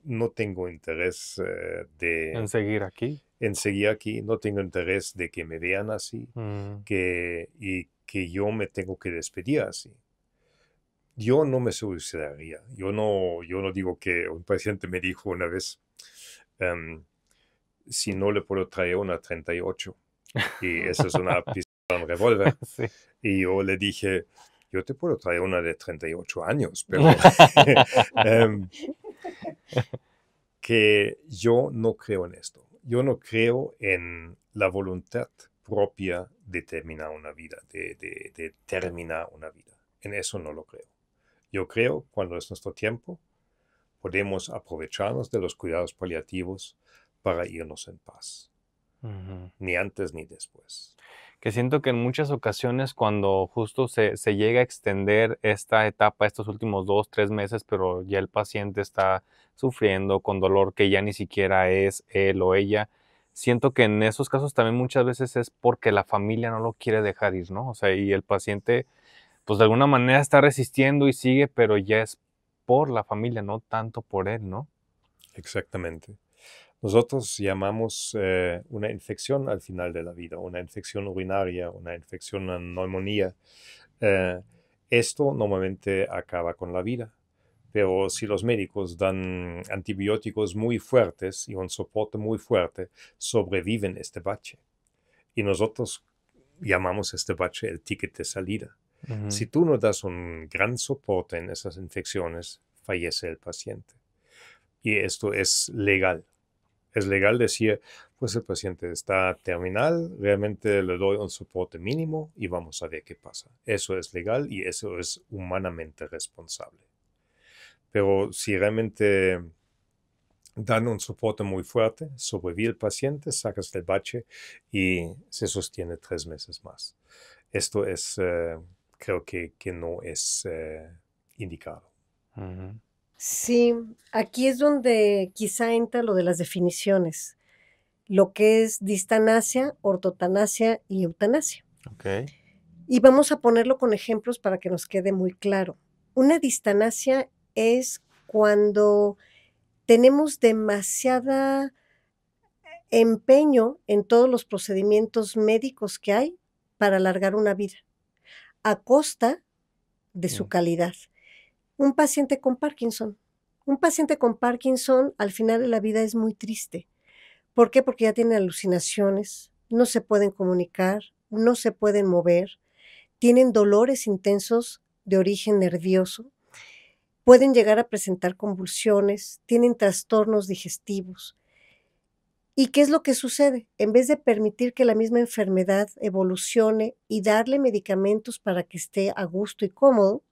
no tengo interés en seguir aquí. No tengo interés de que me vean así, y que yo me tengo que despedir así. Yo no me suicidaría. Yo no digo que un paciente me dijo una vez, si no le puedo traer una 38, y esa es una pistola, un revólver. Sí. Y yo le dije, yo te puedo traer una de 38 años, pero que yo no creo en esto. Yo no creo en la voluntad propia de terminar una vida, de terminar una vida. En eso no lo creo. Yo creo, cuando es nuestro tiempo, podemos aprovecharnos de los cuidados paliativos para irnos en paz. Ni antes ni después. Que siento que en muchas ocasiones cuando justo se llega a extender esta etapa, estos últimos 2, 3 meses, pero ya el paciente está sufriendo con dolor que ya ni siquiera es él o ella, siento que en esos casos también muchas veces es porque la familia no lo quiere dejar ir, ¿no? O sea, y el paciente pues de alguna manera está resistiendo y sigue, pero ya es por la familia, no tanto por él, ¿no? Exactamente. Nosotros llamamos una infección al final de la vida, una infección urinaria, una infección, una neumonía. Esto normalmente acaba con la vida, pero si los médicos dan antibióticos muy fuertes y un soporte muy fuerte, sobreviven este bache. Y nosotros llamamos este bache el ticket de salida. Si tú no das un gran soporte en esas infecciones, fallece el paciente. Y esto es legal. Es legal decir, pues el paciente está terminal, realmente le doy un soporte mínimo y vamos a ver qué pasa. Eso es legal y eso es humanamente responsable. Pero si realmente dan un soporte muy fuerte, sobrevive el paciente, sacas el bache y se sostiene 3 meses más. Esto es, creo que no es indicado. Sí, aquí es donde quizá entra lo de las definiciones, lo que es distanasia, ortotanasia y eutanasia. Okay. Y vamos a ponerlo con ejemplos para que nos quede muy claro. Una distanasia es cuando tenemos demasiada empeño en todos los procedimientos médicos que hay para alargar una vida, a costa de su calidad. Un paciente con Parkinson. Un paciente con Parkinson al final de la vida es muy triste. ¿Por qué? Porque ya tiene alucinaciones, no se pueden comunicar, no se pueden mover, tienen dolores intensos de origen nervioso, pueden llegar a presentar convulsiones, tienen trastornos digestivos. ¿Y qué es lo que sucede? En vez de permitir que la misma enfermedad evolucione y darle medicamentos para que esté a gusto y cómodo,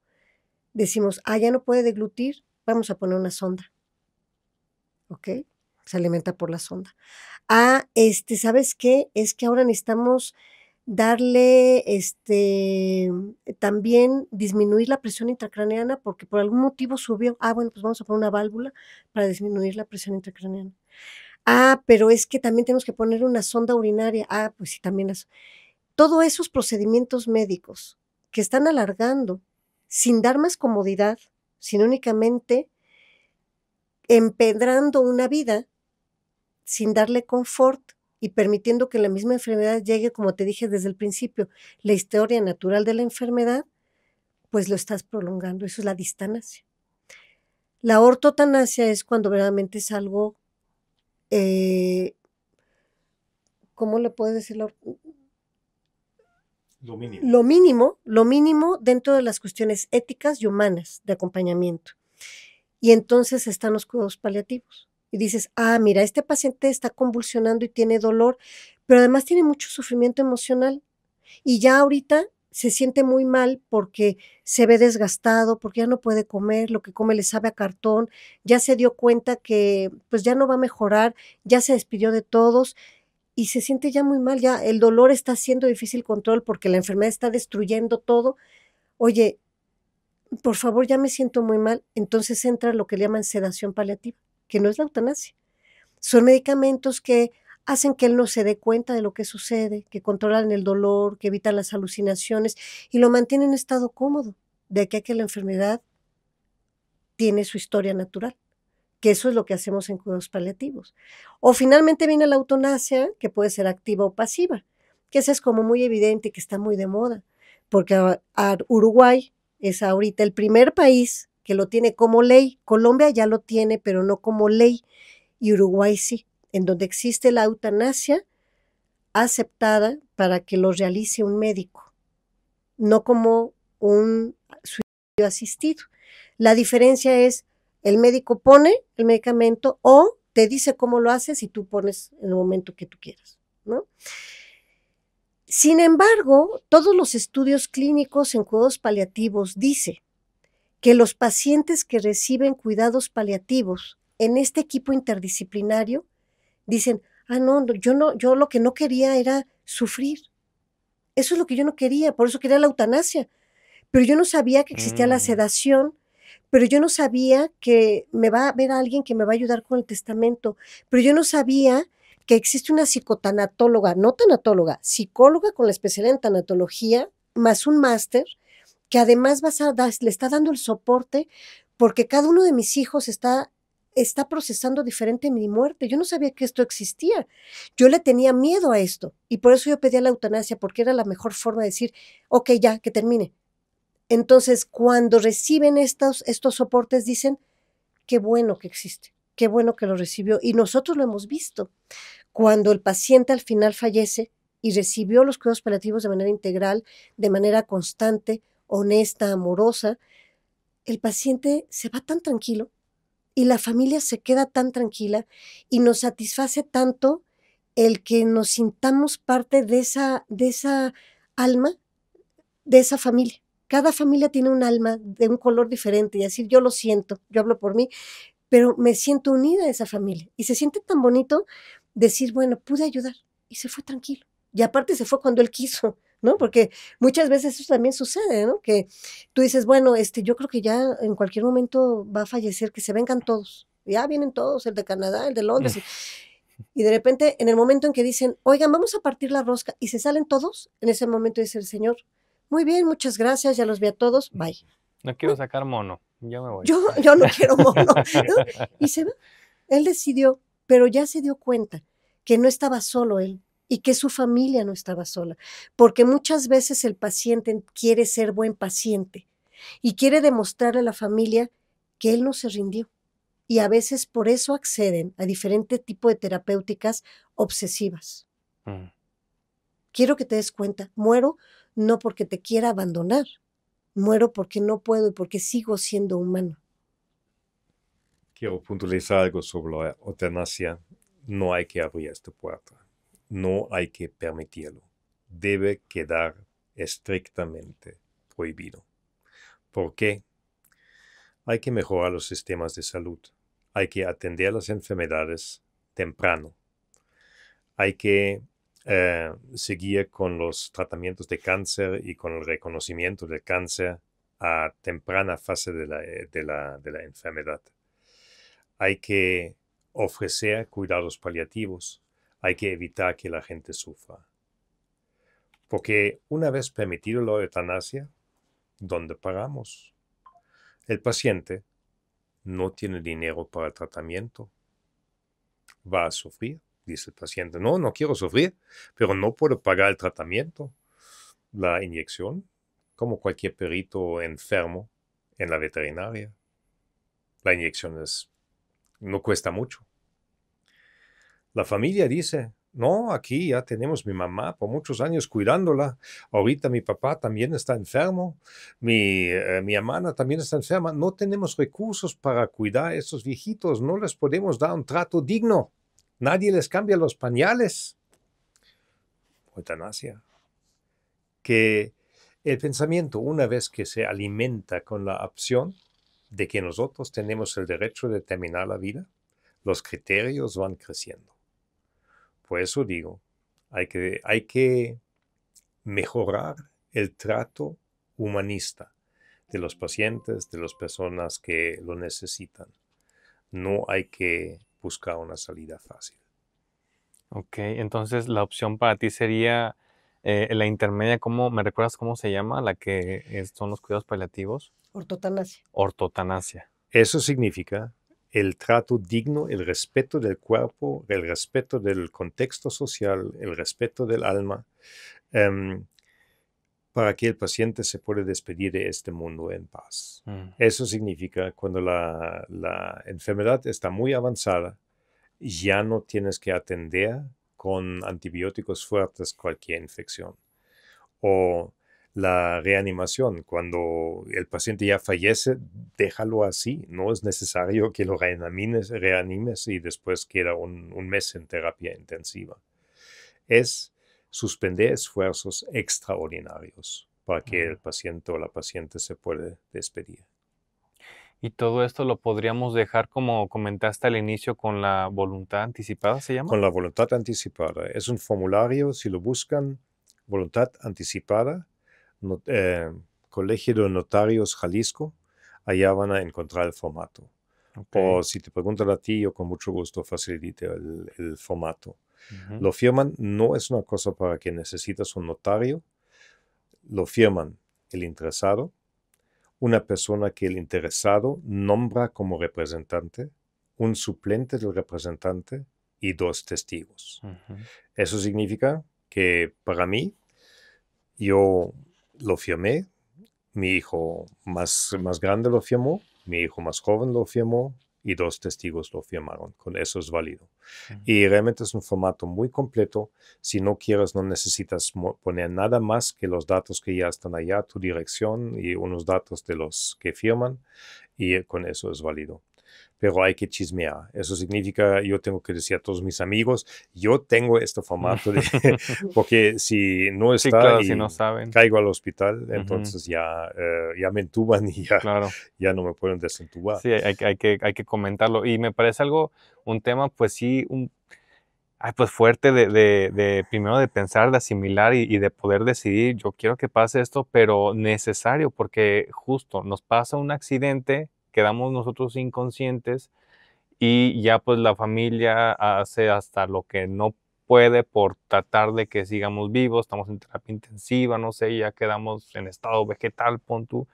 decimos, ya no puede deglutir, vamos a poner una sonda. ¿Ok? se alimenta por la sonda. ¿Sabes qué? Es que ahora necesitamos darle, también disminuir la presión intracraneana porque por algún motivo subió. Bueno, pues vamos a poner una válvula para disminuir la presión intracraneana. Pero es que también tenemos que poner una sonda urinaria. Pues sí, también eso. Todos esos procedimientos médicos que están alargando sin dar más comodidad, sino únicamente empedrando una vida sin darle confort y permitiendo que la misma enfermedad llegue, como te dije desde el principio, la historia natural de la enfermedad, pues lo estás prolongando. Eso es la distanasia. La ortotanasia es cuando verdaderamente es algo, ¿cómo le puedes decir? Lo mínimo dentro de las cuestiones éticas y humanas de acompañamiento. Y entonces están los cuidados paliativos. Y dices, mira, este paciente está convulsionando y tiene dolor, pero además tiene mucho sufrimiento emocional. Y ya ahorita se siente muy mal porque se ve desgastado, porque ya no puede comer, lo que come le sabe a cartón, ya se dio cuenta que pues ya no va a mejorar, ya se despidió de todos y se siente ya muy mal, ya el dolor está haciendo difícil control porque la enfermedad está destruyendo todo. Oye, por favor, ya me siento muy mal. Entonces entra lo que le llaman sedación paliativa, que no es la eutanasia. Son medicamentos que hacen que él no se dé cuenta de lo que sucede, que controlan el dolor, que evitan las alucinaciones y lo mantienen en estado cómodo, de aquí a que la enfermedad tiene su historia natural, que eso es lo que hacemos en cuidados paliativos. O finalmente viene la eutanasia, que puede ser activa o pasiva, que esa es como muy evidente y que está muy de moda, porque Uruguay es ahorita el primer país que lo tiene como ley. Colombia ya lo tiene, pero no como ley, y Uruguay sí, en donde existe la eutanasia aceptada para que lo realice un médico, no como un suicidio asistido. La diferencia es, el médico pone el medicamento o te dice cómo lo haces y tú pones en el momento que tú quieras, ¿no? Sin embargo, todos los estudios clínicos en cuidados paliativos dicen que los pacientes que reciben cuidados paliativos en este equipo interdisciplinario dicen, no, yo lo que no quería era sufrir. Eso es lo que yo no quería, por eso quería la eutanasia. Pero yo no sabía que existía la sedación, pero yo no sabía que me va a haber alguien que me va a ayudar con el testamento, pero yo no sabía que existe una psicotanatóloga, no tanatóloga, psicóloga con la especialidad en tanatología, más un máster, que además le está dando el soporte porque cada uno de mis hijos está procesando diferente mi muerte. Yo no sabía que esto existía. Yo le tenía miedo a esto y por eso yo pedía la eutanasia, porque era la mejor forma de decir, ok, ya, que termine. Entonces, cuando reciben estos soportes, dicen, qué bueno que existe, qué bueno que lo recibió. Y nosotros lo hemos visto. Cuando el paciente al final fallece y recibió los cuidados paliativos de manera integral, de manera constante, honesta, amorosa, el paciente se va tan tranquilo y la familia se queda tan tranquila y nos satisface tanto el que nos sintamos parte de esa alma, de esa familia. Cada familia tiene un alma de un color diferente y así yo lo siento, yo hablo por mí, pero me siento unida a esa familia y se siente tan bonito decir, bueno, pude ayudar y se fue tranquilo. Y aparte se fue cuando él quiso, ¿no? Porque muchas veces eso también sucede, ¿no? Que tú dices, bueno, yo creo que ya en cualquier momento va a fallecer, que se vengan todos. Ya vienen todos, el de Canadá, el de Londres. Y de repente, en el momento en que dicen, oigan, vamos a partir la rosca, y se salen todos, en ese momento dice el Señor, muy bien, muchas gracias, ya los vi a todos, bye. No quiero sacar mono, ya me voy. Yo no quiero mono, ¿no? Y se va. Él decidió, pero ya se dio cuenta que no estaba solo él y que su familia no estaba sola, porque muchas veces el paciente quiere ser buen paciente y quiere demostrarle a la familia que él no se rindió. Y a veces por eso acceden a diferente tipo de terapéuticas obsesivas. Quiero que te des cuenta, muero no porque te quiera abandonar, muero porque no puedo y porque sigo siendo humano. Quiero puntualizar algo sobre la eutanasia. No hay que abrir esta puerta. No hay que permitirlo. Debe quedar estrictamente prohibido. ¿Por qué? Hay que mejorar los sistemas de salud. Hay que atender las enfermedades temprano. Hay que seguir con los tratamientos de cáncer y con el reconocimiento del cáncer a temprana fase de la enfermedad. Hay que ofrecer cuidados paliativos. Hay que evitar que la gente sufra. Porque una vez permitido la eutanasia, ¿dónde paramos? El paciente no tiene dinero para el tratamiento. Va a sufrir, dice el paciente. No quiero sufrir, pero no puedo pagar el tratamiento. La inyección, como cualquier perrito enfermo en la veterinaria. La inyección no cuesta mucho. La familia dice, no, aquí ya tenemos mi mamá por muchos años cuidándola. Ahorita mi papá también está enfermo. Mi hermana también está enferma. No tenemos recursos para cuidar a estos viejitos. No les podemos dar un trato digno. Nadie les cambia los pañales. Eutanasia. Que el pensamiento, una vez que se alimenta con la opción de que nosotros tenemos el derecho de terminar la vida, los criterios van creciendo. Por eso digo, hay que mejorar el trato humanista de los pacientes, de las personas que lo necesitan. No hay que buscar una salida fácil. Ok, entonces la opción para ti sería la intermedia. ¿Me recuerdas cómo se llama? La que son los cuidados paliativos. Ortotanasia. Ortotanasia. Eso significa el trato digno, el respeto del cuerpo, el respeto del contexto social, el respeto del alma, para que el paciente se pueda despedir de este mundo en paz. Eso significa cuando la enfermedad está muy avanzada, ya no tienes que atender con antibióticos fuertes cualquier infección. O la reanimación, cuando el paciente ya fallece, déjalo así. No es necesario que lo reanimes y después queda un mes en terapia intensiva. Es suspender esfuerzos extraordinarios para que el paciente o la paciente se pueda despedir. Y todo esto lo podríamos dejar, como comentaste al inicio, con la voluntad anticipada, ¿se llama? Con la voluntad anticipada. Es un formulario, si lo buscan, voluntad anticipada, Colegio de Notarios Jalisco, allá van a encontrar el formato. Okay. O si te preguntan a ti, yo con mucho gusto facilito el formato. Lo firman, no es una cosa para que necesitas un notario, lo firman el interesado, una persona que el interesado nombra como representante, un suplente del representante y 2 testigos. Eso significa que para mí, yo lo firmé, mi hijo más grande lo firmó, mi hijo más joven lo firmó y 2 testigos lo firmaron. Con eso es válido. Y realmente es un formato muy completo. Si no quieres, no necesitas poner nada más que los datos que ya están allá, tu dirección y unos datos de los que firman, y con eso es válido. Pero hay que chismear. Eso significa, yo tengo que decir a todos mis amigos, yo tengo este formato, porque si no está, sí, claro, si no saben, caigo al hospital, entonces ya me entuban y ya no me pueden desentubar. Sí, hay que comentarlo. Y me parece un tema, pues sí, pues fuerte de primero de pensar, de asimilar y de poder decidir, yo quiero que pase esto, pero necesario, porque justo nos pasa un accidente, quedamos nosotros inconscientes y ya pues la familia hace hasta lo que no puede por tratar de que sigamos vivos, estamos en terapia intensiva, no sé, ya quedamos en estado vegetal, pon tú,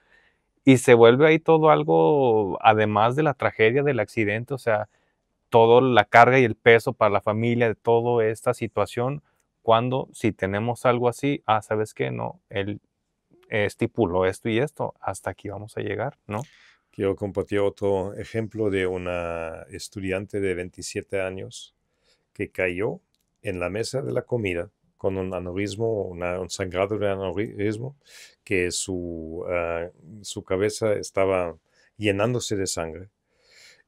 y se vuelve ahí todo algo, además de la tragedia del accidente, o sea, toda la carga y el peso para la familia de toda esta situación, cuando si tenemos algo así, ¿sabes qué? No, él estipuló esto y esto, hasta aquí vamos a llegar, ¿no? Quiero compartir otro ejemplo de una estudiante de 27 años que cayó en la mesa de la comida con un aneurismo, un sangrado de aneurismo, que su cabeza estaba llenándose de sangre.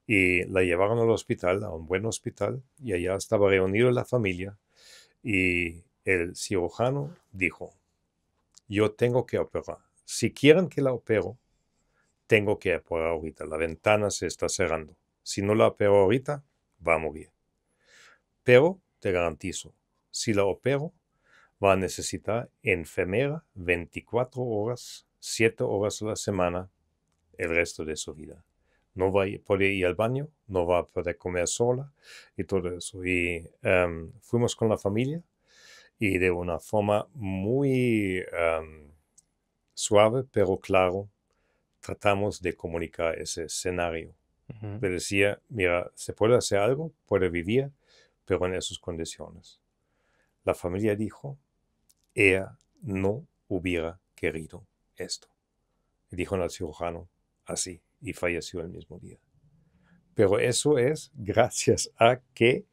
Y la llevaron al hospital, a un buen hospital, y allá estaba reunido la familia. Y el cirujano dijo, yo tengo que operar. Si quieren que la opero, tengo que operar ahorita. La ventana se está cerrando. Si no la opero ahorita, va a morir. Pero te garantizo, si la opero, va a necesitar enfermera 24 horas, 7 horas a la semana, el resto de su vida. No va a poder ir al baño, no va a poder comer sola y todo eso. Y fuimos con la familia y de una forma muy suave, pero claro, tratamos de comunicar ese escenario. Le decía, mira, se puede hacer algo, puede vivir, pero en esas condiciones. La familia dijo, ella no hubiera querido esto. Y dijo al cirujano, así, y falleció el mismo día. Pero eso es gracias a que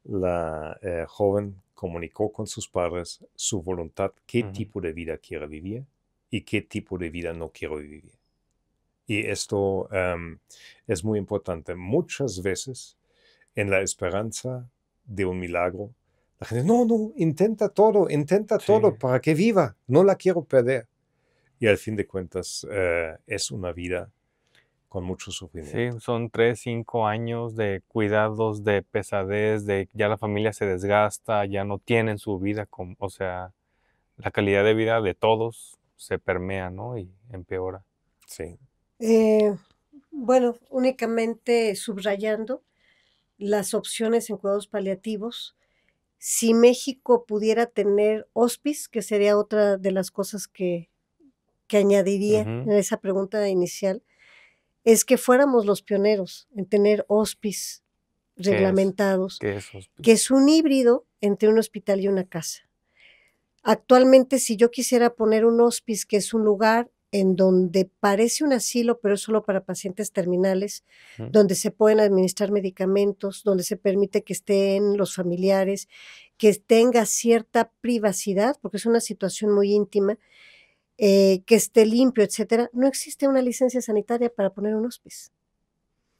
la joven comunicó con sus padres su voluntad, qué tipo de vida quiere vivir y qué tipo de vida no quiere vivir. Y esto es muy importante. Muchas veces, en la esperanza de un milagro, la gente, no, intenta todo para que viva, no la quiero perder. Y al fin de cuentas, es una vida con mucho sufrimiento. Sí, son 3, 5 años de cuidados, de pesadez, de ya la familia se desgasta, ya no tienen su vida, o sea, la calidad de vida de todos se permea, ¿no? Y empeora. Sí. Bueno, únicamente subrayando las opciones en cuidados paliativos. Si México pudiera tener hospice, que sería otra de las cosas que añadiría en esa pregunta inicial, es que fuéramos los pioneros en tener hospice reglamentados, ¿Qué es hospice? Que es un híbrido entre un hospital y una casa. Actualmente, si yo quisiera poner un hospice, que es un lugar en donde parece un asilo, pero es solo para pacientes terminales, donde se pueden administrar medicamentos, donde se permite que estén los familiares, que tenga cierta privacidad, porque es una situación muy íntima, que esté limpio, etcétera. No existe una licencia sanitaria para poner un hospice.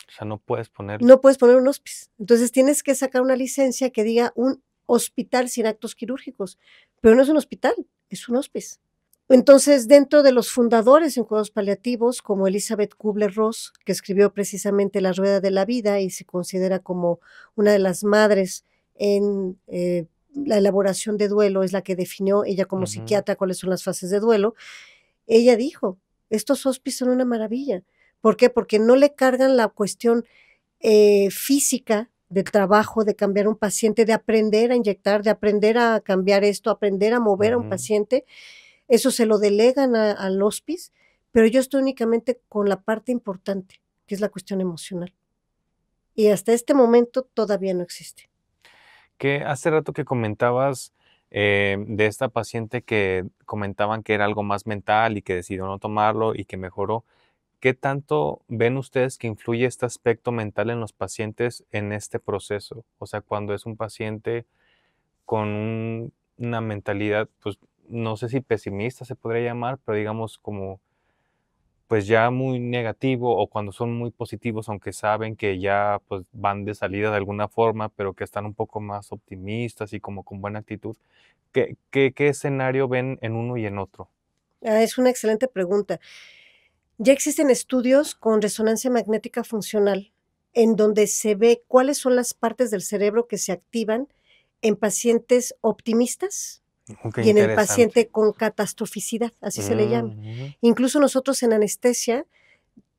O sea, no puedes poner... No puedes poner un hospice. Entonces tienes que sacar una licencia que diga un hospital sin actos quirúrgicos, pero no es un hospital, es un hospice. Entonces, dentro de los fundadores en cuidados paliativos, como Elizabeth Kubler-Ross, que escribió precisamente La Rueda de la Vida y se considera como una de las madres en la elaboración de duelo, es la que definió ella como psiquiatra cuáles son las fases de duelo, ella dijo, estos hospices son una maravilla. ¿Por qué? Porque no le cargan la cuestión física de trabajo, de cambiar un paciente, de aprender a inyectar, de aprender a cambiar esto, aprender a mover a un paciente. Eso se lo delegan al hospice, pero yo estoy únicamente con la parte importante, que es la cuestión emocional. Y hasta este momento todavía no existe. Que hace rato que comentabas de esta paciente que comentaban que era algo más mental y que decidió no tomarlo y que mejoró. ¿Qué tanto ven ustedes que influye este aspecto mental en los pacientes en este proceso? O sea, cuando es un paciente con una mentalidad, pues no sé si pesimista se podría llamar, pero digamos como pues ya muy negativo, o cuando son muy positivos, aunque saben que ya pues van de salida de alguna forma, pero que están un poco más optimistas y como con buena actitud. ¿Qué escenario ven en uno y en otro? Es una excelente pregunta. Ya existen estudios con resonancia magnética funcional en donde se ve cuáles son las partes del cerebro que se activan en pacientes optimistas y en el paciente con catastroficidad, así se le llama. Incluso nosotros en anestesia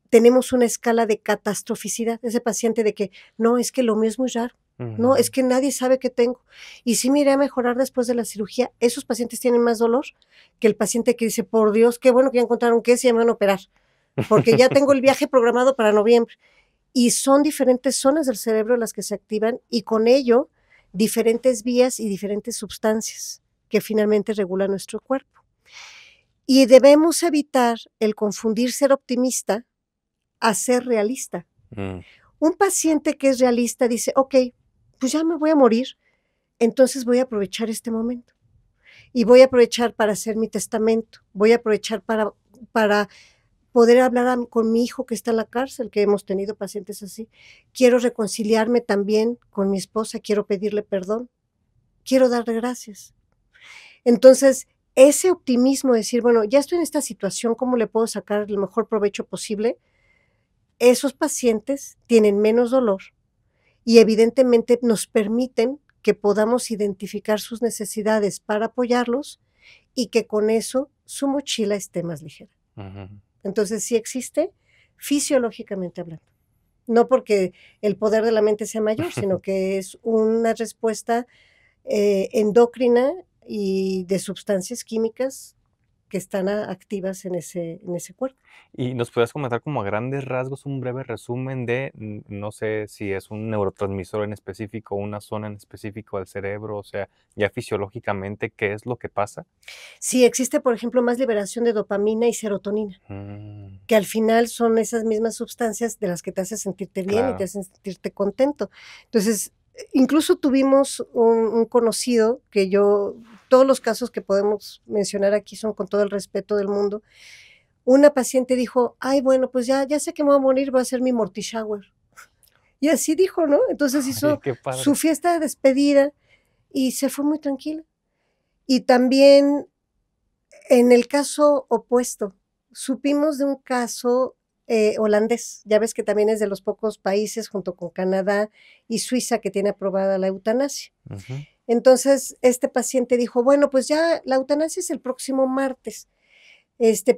tenemos una escala de catastroficidad, ese paciente de que no, es que lo mío es muy raro, no, es que nadie sabe qué tengo. Y sí me iré a mejorar después de la cirugía. Esos pacientes tienen más dolor que el paciente que dice, por Dios, qué bueno que ya encontraron qué es y ya me van a operar, porque ya tengo el viaje programado para noviembre. Y son diferentes zonas del cerebro las que se activan y con ello diferentes vías y diferentes sustancias que finalmente regulan nuestro cuerpo. Y debemos evitar el confundir ser optimista a ser realista. Un paciente que es realista dice, ok, pues ya me voy a morir, entonces voy a aprovechar este momento. Y voy a aprovechar para hacer mi testamento, voy a aprovechar para poder hablar con mi hijo que está en la cárcel, que hemos tenido pacientes así. Quiero reconciliarme también con mi esposa, quiero pedirle perdón, quiero darle gracias. Entonces, ese optimismo de decir, bueno, ya estoy en esta situación, ¿cómo le puedo sacar el mejor provecho posible? Esos pacientes tienen menos dolor y evidentemente nos permiten que podamos identificar sus necesidades para apoyarlos y que con eso su mochila esté más ligera. Entonces sí existe fisiológicamente hablando. No porque el poder de la mente sea mayor, sino que es una respuesta endocrina y de sustancias químicas que están activas en ese cuerpo. ¿Y nos puedes comentar como a grandes rasgos un breve resumen de, no sé si es un neurotransmisor en específico, una zona en específico del cerebro, o sea, ya fisiológicamente, qué es lo que pasa? Sí, existe, por ejemplo, más liberación de dopamina y serotonina, que al final son esas mismas sustancias de las que te hacen sentirte bien y te hacen sentirte contento. Entonces, incluso tuvimos un conocido que todos los casos que podemos mencionar aquí son con todo el respeto del mundo. Una paciente dijo, ay, bueno, pues ya sé que me voy a morir, voy a hacer mi morty shower. Y así dijo, ¿no? Entonces hizo su fiesta de despedida y se fue muy tranquila. Y también en el caso opuesto, supimos de un caso holandés, ya ves que también es de los pocos países junto con Canadá y Suiza que tiene aprobada la eutanasia. Entonces, este paciente dijo, bueno, pues ya la eutanasia es el próximo martes,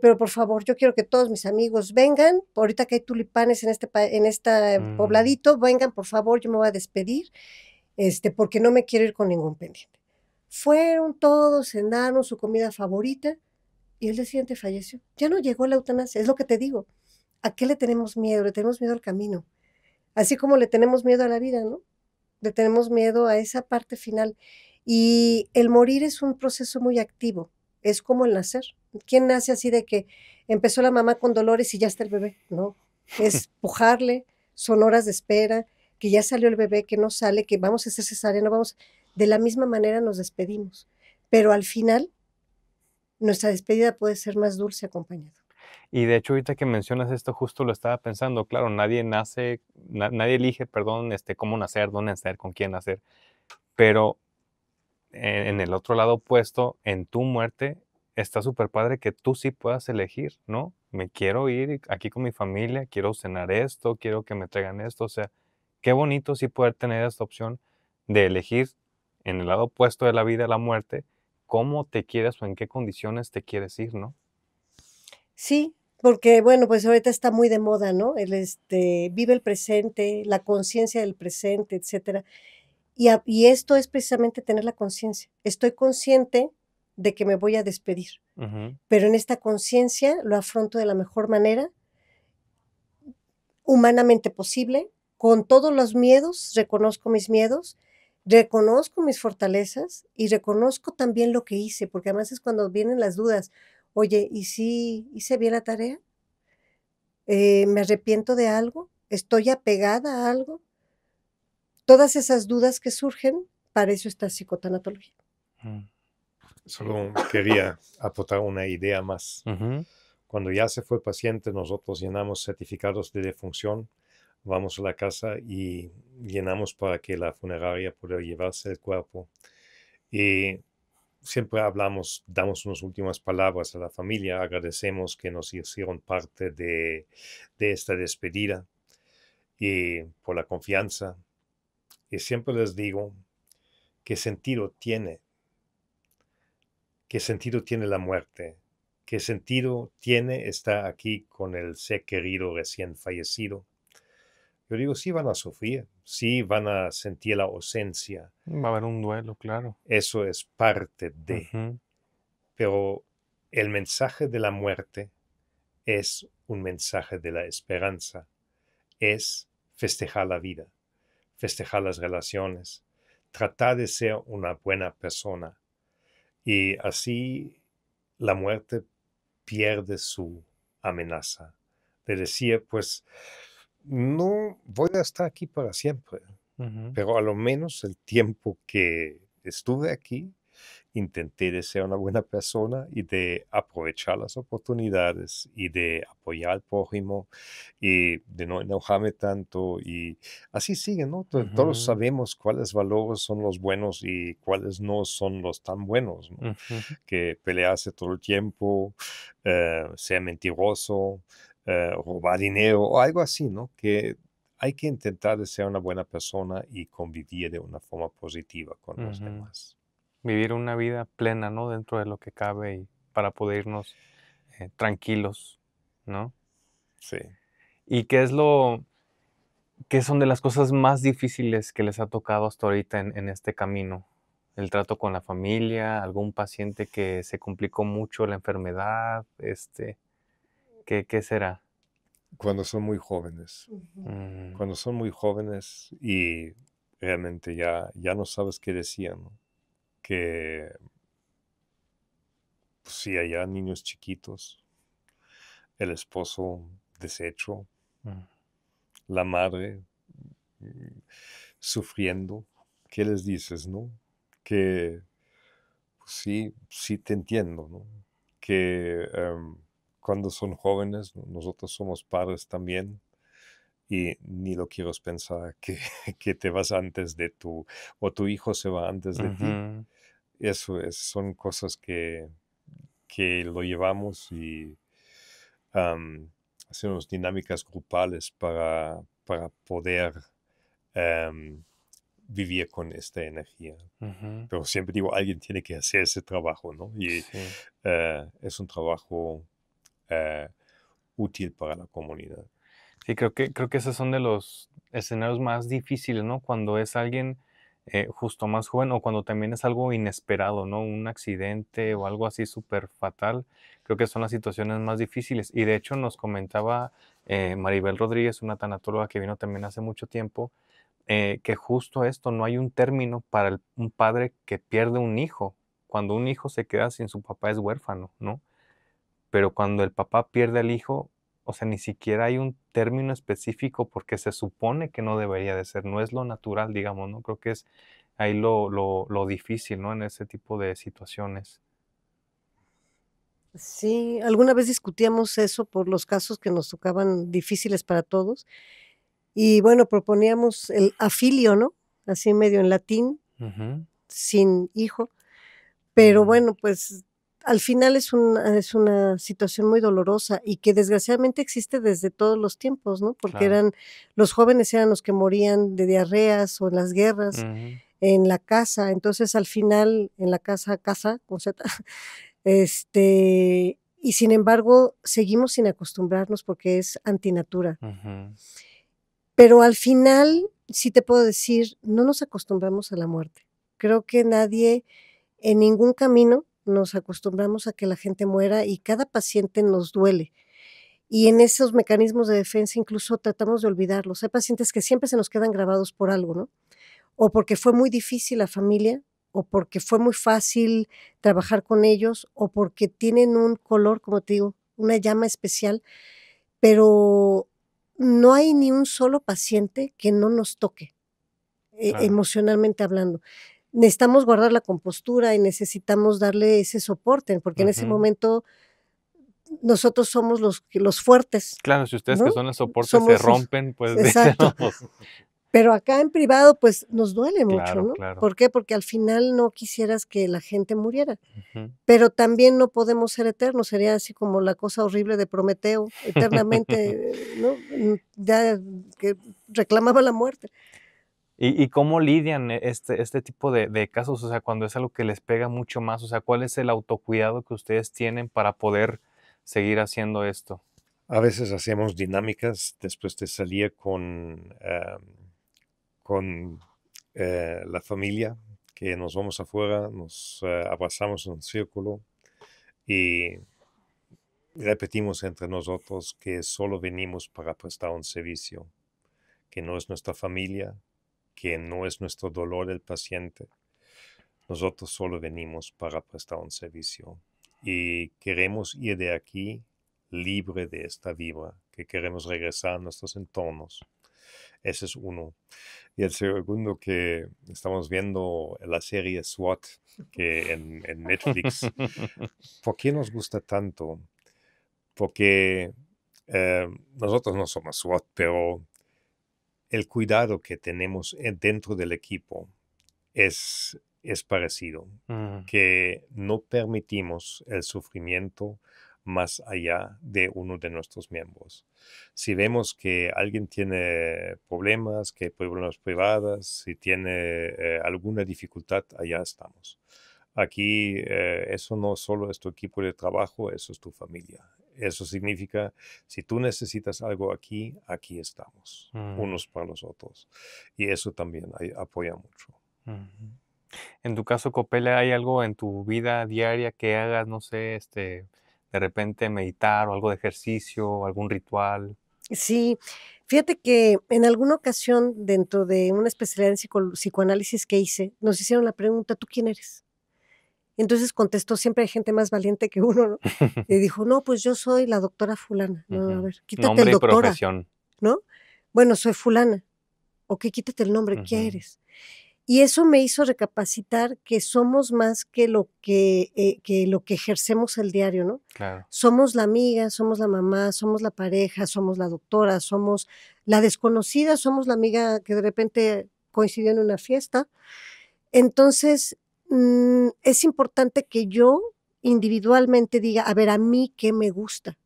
pero por favor, yo quiero que todos mis amigos vengan, ahorita que hay tulipanes en este pobladito, vengan, por favor, yo me voy a despedir, porque no me quiero ir con ningún pendiente. Fueron todos, cenaron su comida favorita, y el día siguiente falleció. Ya no llegó la eutanasia, es lo que te digo. ¿A qué le tenemos miedo? Le tenemos miedo al camino. Así como le tenemos miedo a la vida, ¿no? Le tenemos miedo a esa parte final. Y el morir es un proceso muy activo. Es como el nacer. ¿Quién nace así de que empezó la mamá con dolores y ya está el bebé? No. Es pujarle, son horas de espera, que ya salió el bebé, que no sale, que vamos a hacer cesárea, no vamos. De la misma manera nos despedimos. Pero al final, nuestra despedida puede ser más dulce acompañado. Y de hecho, ahorita que mencionas esto, justo lo estaba pensando. Claro, nadie elige, cómo nacer, dónde nacer, con quién nacer. Pero en el otro lado opuesto, en tu muerte, está súper padre que tú sí puedas elegir, ¿no? Me quiero ir aquí con mi familia, quiero cenar esto, quiero que me traigan esto. O sea, qué bonito sí poder tener esta opción de elegir en el lado opuesto de la vida, la muerte, cómo te quieres o en qué condiciones te quieres ir, ¿no? Sí, porque bueno, pues ahorita está muy de moda, ¿no? Vive el presente, la conciencia del presente, etcétera. Y esto es precisamente tener la conciencia. Estoy consciente de que me voy a despedir, pero en esta conciencia lo afronto de la mejor manera, humanamente posible, con todos los miedos, reconozco mis miedos, reconozco mis fortalezas y reconozco también lo que hice, porque además es cuando vienen las dudas. Oye, ¿y si hice bien la tarea? ¿Me arrepiento de algo? ¿Estoy apegada a algo? Todas esas dudas que surgen, para eso está psicotanatología. Solo quería aportar una idea más. Cuando ya se fue el paciente, nosotros llenamos certificados de defunción, vamos a la casa y llenamos para que la funeraria pueda llevarse el cuerpo. Y siempre damos unas últimas palabras a la familia, agradecemos que nos hicieron parte de esta despedida y por la confianza. Y siempre les digo, ¿qué sentido tiene? ¿Qué sentido tiene la muerte? ¿Qué sentido tiene estar aquí con el ser querido recién fallecido? Yo digo, sí van a sufrir, sí van a sentir la ausencia. Va a haber un duelo, claro. Eso es parte de. Pero el mensaje de la muerte es un mensaje de la esperanza. Es festejar la vida, festejar las relaciones, tratar de ser una buena persona. Y así la muerte pierde su amenaza de decir, pues, no voy a estar aquí para siempre, pero a lo menos el tiempo que estuve aquí, intenté de ser una buena persona y de aprovechar las oportunidades y de apoyar al prójimo y de no enojarme tanto y así sigue, ¿no? Todos sabemos cuáles valores son los buenos y cuáles no son los tan buenos, ¿no? Que pelearse todo el tiempo, ser mentiroso, robar dinero o algo así, ¿no? Que hay que intentar de ser una buena persona y convivir de una forma positiva con los demás. Vivir una vida plena, ¿no? Dentro de lo que cabe y para poder irnos tranquilos, ¿no? Sí. ¿Y qué son de las cosas más difíciles que les ha tocado hasta ahorita en este camino? ¿El trato con la familia? ¿Algún paciente que se complicó mucho la enfermedad? ¿Qué será? Cuando son muy jóvenes. Mm, Cuando son muy jóvenes y realmente ya no sabes qué decir, ¿no? Que pues, sí, hay niños chiquitos, el esposo deshecho, mm, la madre sufriendo. ¿Qué les dices, no? Que pues, sí te entiendo, ¿no? Que cuando son jóvenes, ¿no? Nosotros somos padres también y ni lo quiero pensar que te vas antes de o tu hijo se va antes de ti. ujú. Son cosas que lo llevamos y hacemos dinámicas grupales para poder vivir con esta energía. Ujú, Pero siempre digo, alguien tiene que hacer ese trabajo, ¿no? Y sí. es un trabajo útil para la comunidad. Sí, creo que esos son de los escenarios más difíciles, ¿no? Cuando es alguien justo más joven o cuando también es algo inesperado, ¿no? Un accidente o algo así súper fatal. Creo que son las situaciones más difíciles. Y de hecho nos comentaba Maribel Rodríguez, una tanatóloga que vino también hace mucho tiempo, que justo esto, no hay un término para un padre que pierde un hijo. Cuando un hijo se queda sin su papá es huérfano, ¿no? Pero cuando el papá pierde al hijo, o sea, ni siquiera hay un término específico porque se supone que no debería de ser, no es lo natural, digamos, ¿no? Creo que es ahí lo difícil, ¿no? En ese tipo de situaciones. Sí, alguna vez discutíamos eso por los casos que nos tocaban difíciles para todos. Y bueno, proponíamos el afilio, ¿no? Así medio en latín, Ujú. sin hijo. Pero Mm, bueno, pues al final es una situación muy dolorosa y que desgraciadamente existe desde todos los tiempos, ¿no? Porque claro. los jóvenes eran los que morían de diarreas o en las guerras, Ujú, en la casa. Entonces al final, en la casa, con Z, y sin embargo, seguimos sin acostumbrarnos porque es antinatura. ujú, Pero al final, sí te puedo decir, no nos acostumbramos a la muerte. Creo que nadie, en ningún camino, nos acostumbramos a que la gente muera y cada paciente nos duele. Y en esos mecanismos de defensa incluso tratamos de olvidarlos. Hay pacientes que siempre se nos quedan grabados por algo, ¿no? O porque fue muy difícil la familia, o porque fue muy fácil trabajar con ellos, o porque tienen un color, como te digo, una llama especial, pero no hay ni un solo paciente que no nos toque, claro. emocionalmente hablando. Necesitamos guardar la compostura y necesitamos darle ese soporte, porque en ese Ujú. momento nosotros somos los fuertes, Claro, si ustedes que ¿no? son el soporte se Somos rompen, pues dicen, exacto. no, pues, Pero acá en privado, pues, nos duele mucho, claro, ¿no? claro. ¿Por qué? Porque al final no quisieras que la gente muriera, Ujú. pero también no podemos ser eternos, sería así como la cosa horrible de Prometeo, eternamente, ¿no? Ya que reclamaba la muerte. ¿Y cómo lidian este tipo de casos? O sea, cuando es algo que les pega mucho más, o sea, ¿cuál es el autocuidado que ustedes tienen para poder seguir haciendo esto? A veces hacemos dinámicas después de salir con la familia, que nos vamos afuera, nos abrazamos en un círculo y repetimos entre nosotros que solo venimos para prestar un servicio, que no es nuestra familia, que no es nuestro dolor el paciente. Nosotros solo venimos para prestar un servicio y queremos ir de aquí libre de esta vibra, que queremos regresar a nuestros entornos. Ese es uno. Y el segundo, que estamos viendo la serie SWAT que en Netflix. ¿Por qué nos gusta tanto? Porque nosotros no somos SWAT, pero el cuidado que tenemos dentro del equipo es parecido, Mm, que no permitimos el sufrimiento más allá de uno de nuestros miembros. Si vemos que alguien tiene problemas privados, si tiene alguna dificultad, allá estamos. Aquí eso no solo es tu equipo de trabajo, eso es tu familia. Eso significa, si tú necesitas algo aquí, aquí estamos, unos para los otros. Y eso también apoya mucho. En tu caso, Copele, ¿hay algo en tu vida diaria que hagas, no sé, de repente meditar o algo de ejercicio, o algún ritual? Sí, fíjate que en alguna ocasión, dentro de una especialidad en psicoanálisis que hice, nos hicieron la pregunta, ¿tú quién eres? Entonces contestó, siempre hay gente más valiente que uno, ¿no? Y dijo, no, pues yo soy la doctora fulana. No, a ver, quítate Nombre el y doctora, profesión. ¿no? Bueno, soy fulana. Ok, quítate el nombre, ¿qué eres? Y eso me hizo recapacitar que somos más que lo que ejercemos el diario, ¿no? Claro. Somos la amiga, somos la mamá, somos la pareja, somos la doctora, somos la desconocida, somos la amiga que de repente coincidió en una fiesta. Entonces, es importante que yo individualmente diga, a ver, a mí qué me gusta.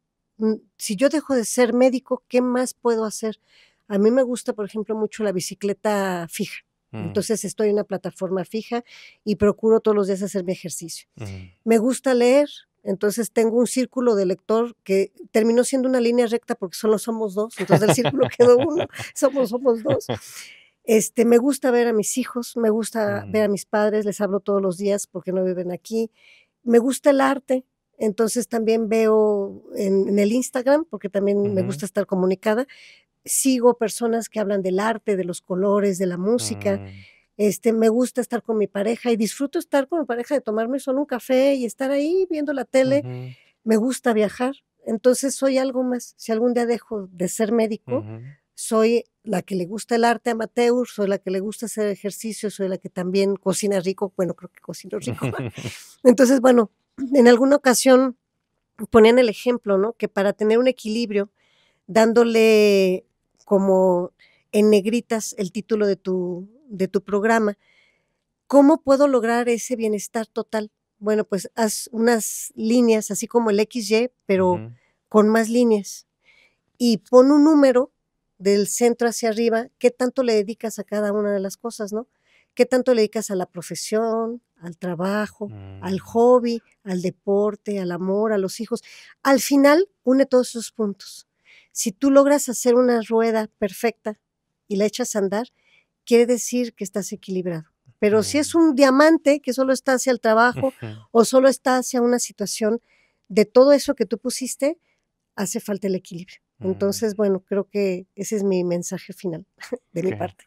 Si yo dejo de ser médico, ¿qué más puedo hacer? A mí me gusta, por ejemplo, mucho la bicicleta fija. Entonces estoy en una plataforma fija y procuro todos los días hacer mi ejercicio. Me gusta leer, entonces tengo un círculo de lector que terminó siendo una línea recta porque solo somos dos, entonces del círculo quedó uno, somos dos. Me gusta ver a mis hijos, me gusta ver a mis padres, les hablo todos los días porque no viven aquí. Me gusta el arte, entonces también veo en el Instagram, porque también me gusta estar comunicada, sigo personas que hablan del arte, de los colores, de la música. Me gusta estar con mi pareja y disfruto estar con mi pareja de tomarme solo un café y estar ahí viendo la tele. Me gusta viajar, entonces soy algo más. Si algún día dejo de ser médico, soy la que le gusta el arte amateur, soy la que le gusta hacer ejercicio, soy la que también cocina rico, bueno, creo que cocino rico. Entonces, bueno, en alguna ocasión ponían el ejemplo, ¿no? Que para tener un equilibrio, dándole como en negritas el título de tu programa, ¿cómo puedo lograr ese bienestar total? Bueno, pues haz unas líneas, así como el XY, pero con más líneas. Y pon un número del centro hacia arriba, ¿qué tanto le dedicas a cada una de las cosas, no? ¿Qué tanto le dedicas a la profesión, al trabajo, al hobby, al deporte, al amor, a los hijos? Al final, une todos esos puntos. Si tú logras hacer una rueda perfecta y la echas a andar, quiere decir que estás equilibrado. Pero si es un diamante que solo está hacia el trabajo o solo está hacia una situación, de todo eso que tú pusiste, hace falta el equilibrio. Entonces, bueno, creo que ese es mi mensaje final de mi parte.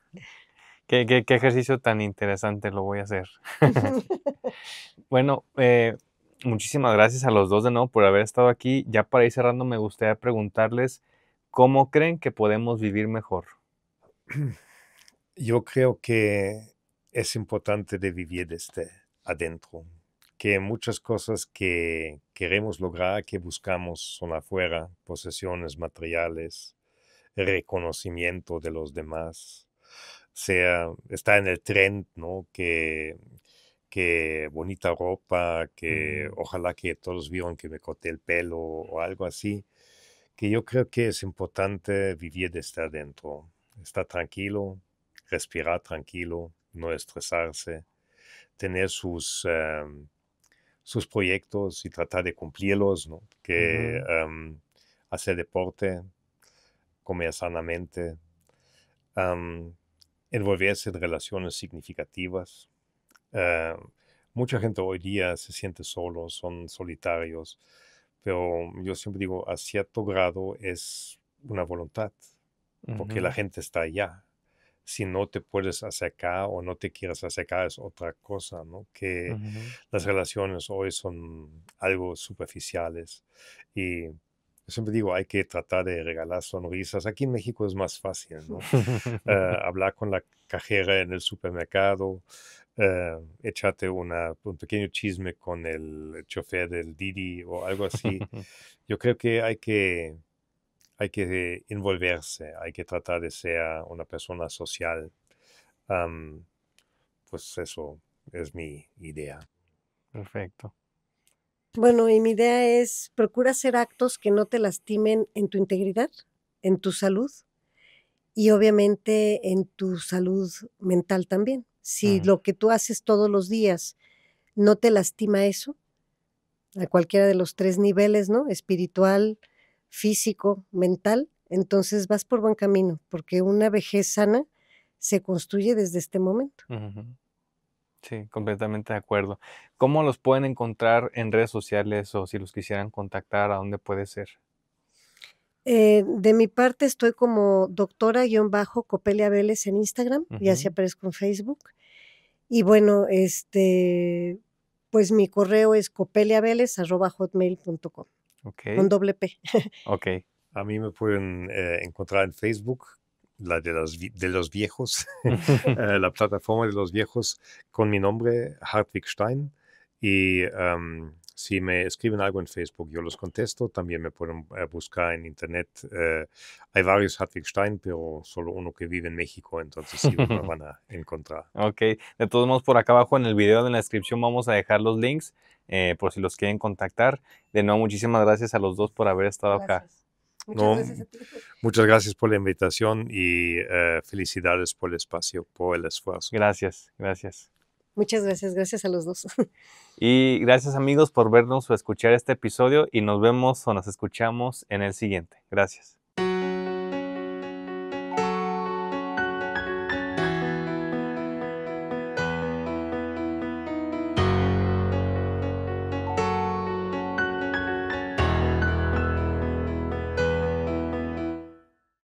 ¿Qué ejercicio tan interesante, lo voy a hacer. Bueno, muchísimas gracias a los dos de nuevo por haber estado aquí. Ya para ir cerrando, me gustaría preguntarles, ¿cómo creen que podemos vivir mejor? Yo creo que es importante de vivir desde adentro, que muchas cosas que queremos lograr, que buscamos son afuera, posesiones materiales, reconocimiento de los demás, está en el trend, ¿no? Que bonita ropa, que ojalá que todos vieran que me corté el pelo o algo así, que yo creo que es importante vivir desde adentro, estar tranquilo, respirar tranquilo, no estresarse, tener sus proyectos y tratar de cumplirlos, ¿no? Que hacer deporte, comer sanamente, envolverse en relaciones significativas. Mucha gente hoy día se siente solo, son solitarios, pero yo siempre digo, a cierto grado es una voluntad, porque la gente está allá. Si no te puedes acercar o no te quieres acercar es otra cosa, ¿no? Que las relaciones hoy son algo superficiales y siempre digo, hay que tratar de regalar sonrisas. Aquí en México es más fácil, ¿no? Hablar con la cajera en el supermercado, echarte un pequeño chisme con el chofer del Didi o algo así. Yo creo que hay que envolverse, hay que tratar de ser una persona social. Pues eso es mi idea. Perfecto. Bueno, y mi idea es, procura hacer actos que no te lastimen en tu integridad, en tu salud y obviamente en tu salud mental también. Si lo que tú haces todos los días no te lastima eso, a cualquiera de los 3 niveles, ¿no? Espiritual, físico, mental, entonces vas por buen camino, porque una vejez sana se construye desde este momento. Sí, completamente de acuerdo. ¿Cómo los pueden encontrar en redes sociales o si los quisieran contactar, a dónde puede ser? De mi parte estoy como doctora-Copelia Vélez en Instagram, y así aparezco en Facebook. Y bueno, pues mi correo es copeliavelez@hotmail.com, con doble P. Ok. A mí me pueden encontrar en Facebook, la de los viejos, la plataforma de los viejos, con mi nombre, Hartwig Stein. Y si me escriben algo en Facebook, yo los contesto. También me pueden buscar en internet. Hay varios Hartwig Stein, pero solo uno que vive en México, entonces sí me van a encontrar. Ok. De todos modos, por acá abajo en el video, en la descripción, vamos a dejar los links por si los quieren contactar. De nuevo, muchísimas gracias a los dos por haber estado acá. Muchas gracias a ti. Muchas gracias por la invitación y felicidades por el espacio, por el esfuerzo. Gracias. Muchas gracias a los dos. Y gracias amigos por vernos o escuchar este episodio y nos vemos o nos escuchamos en el siguiente. Gracias.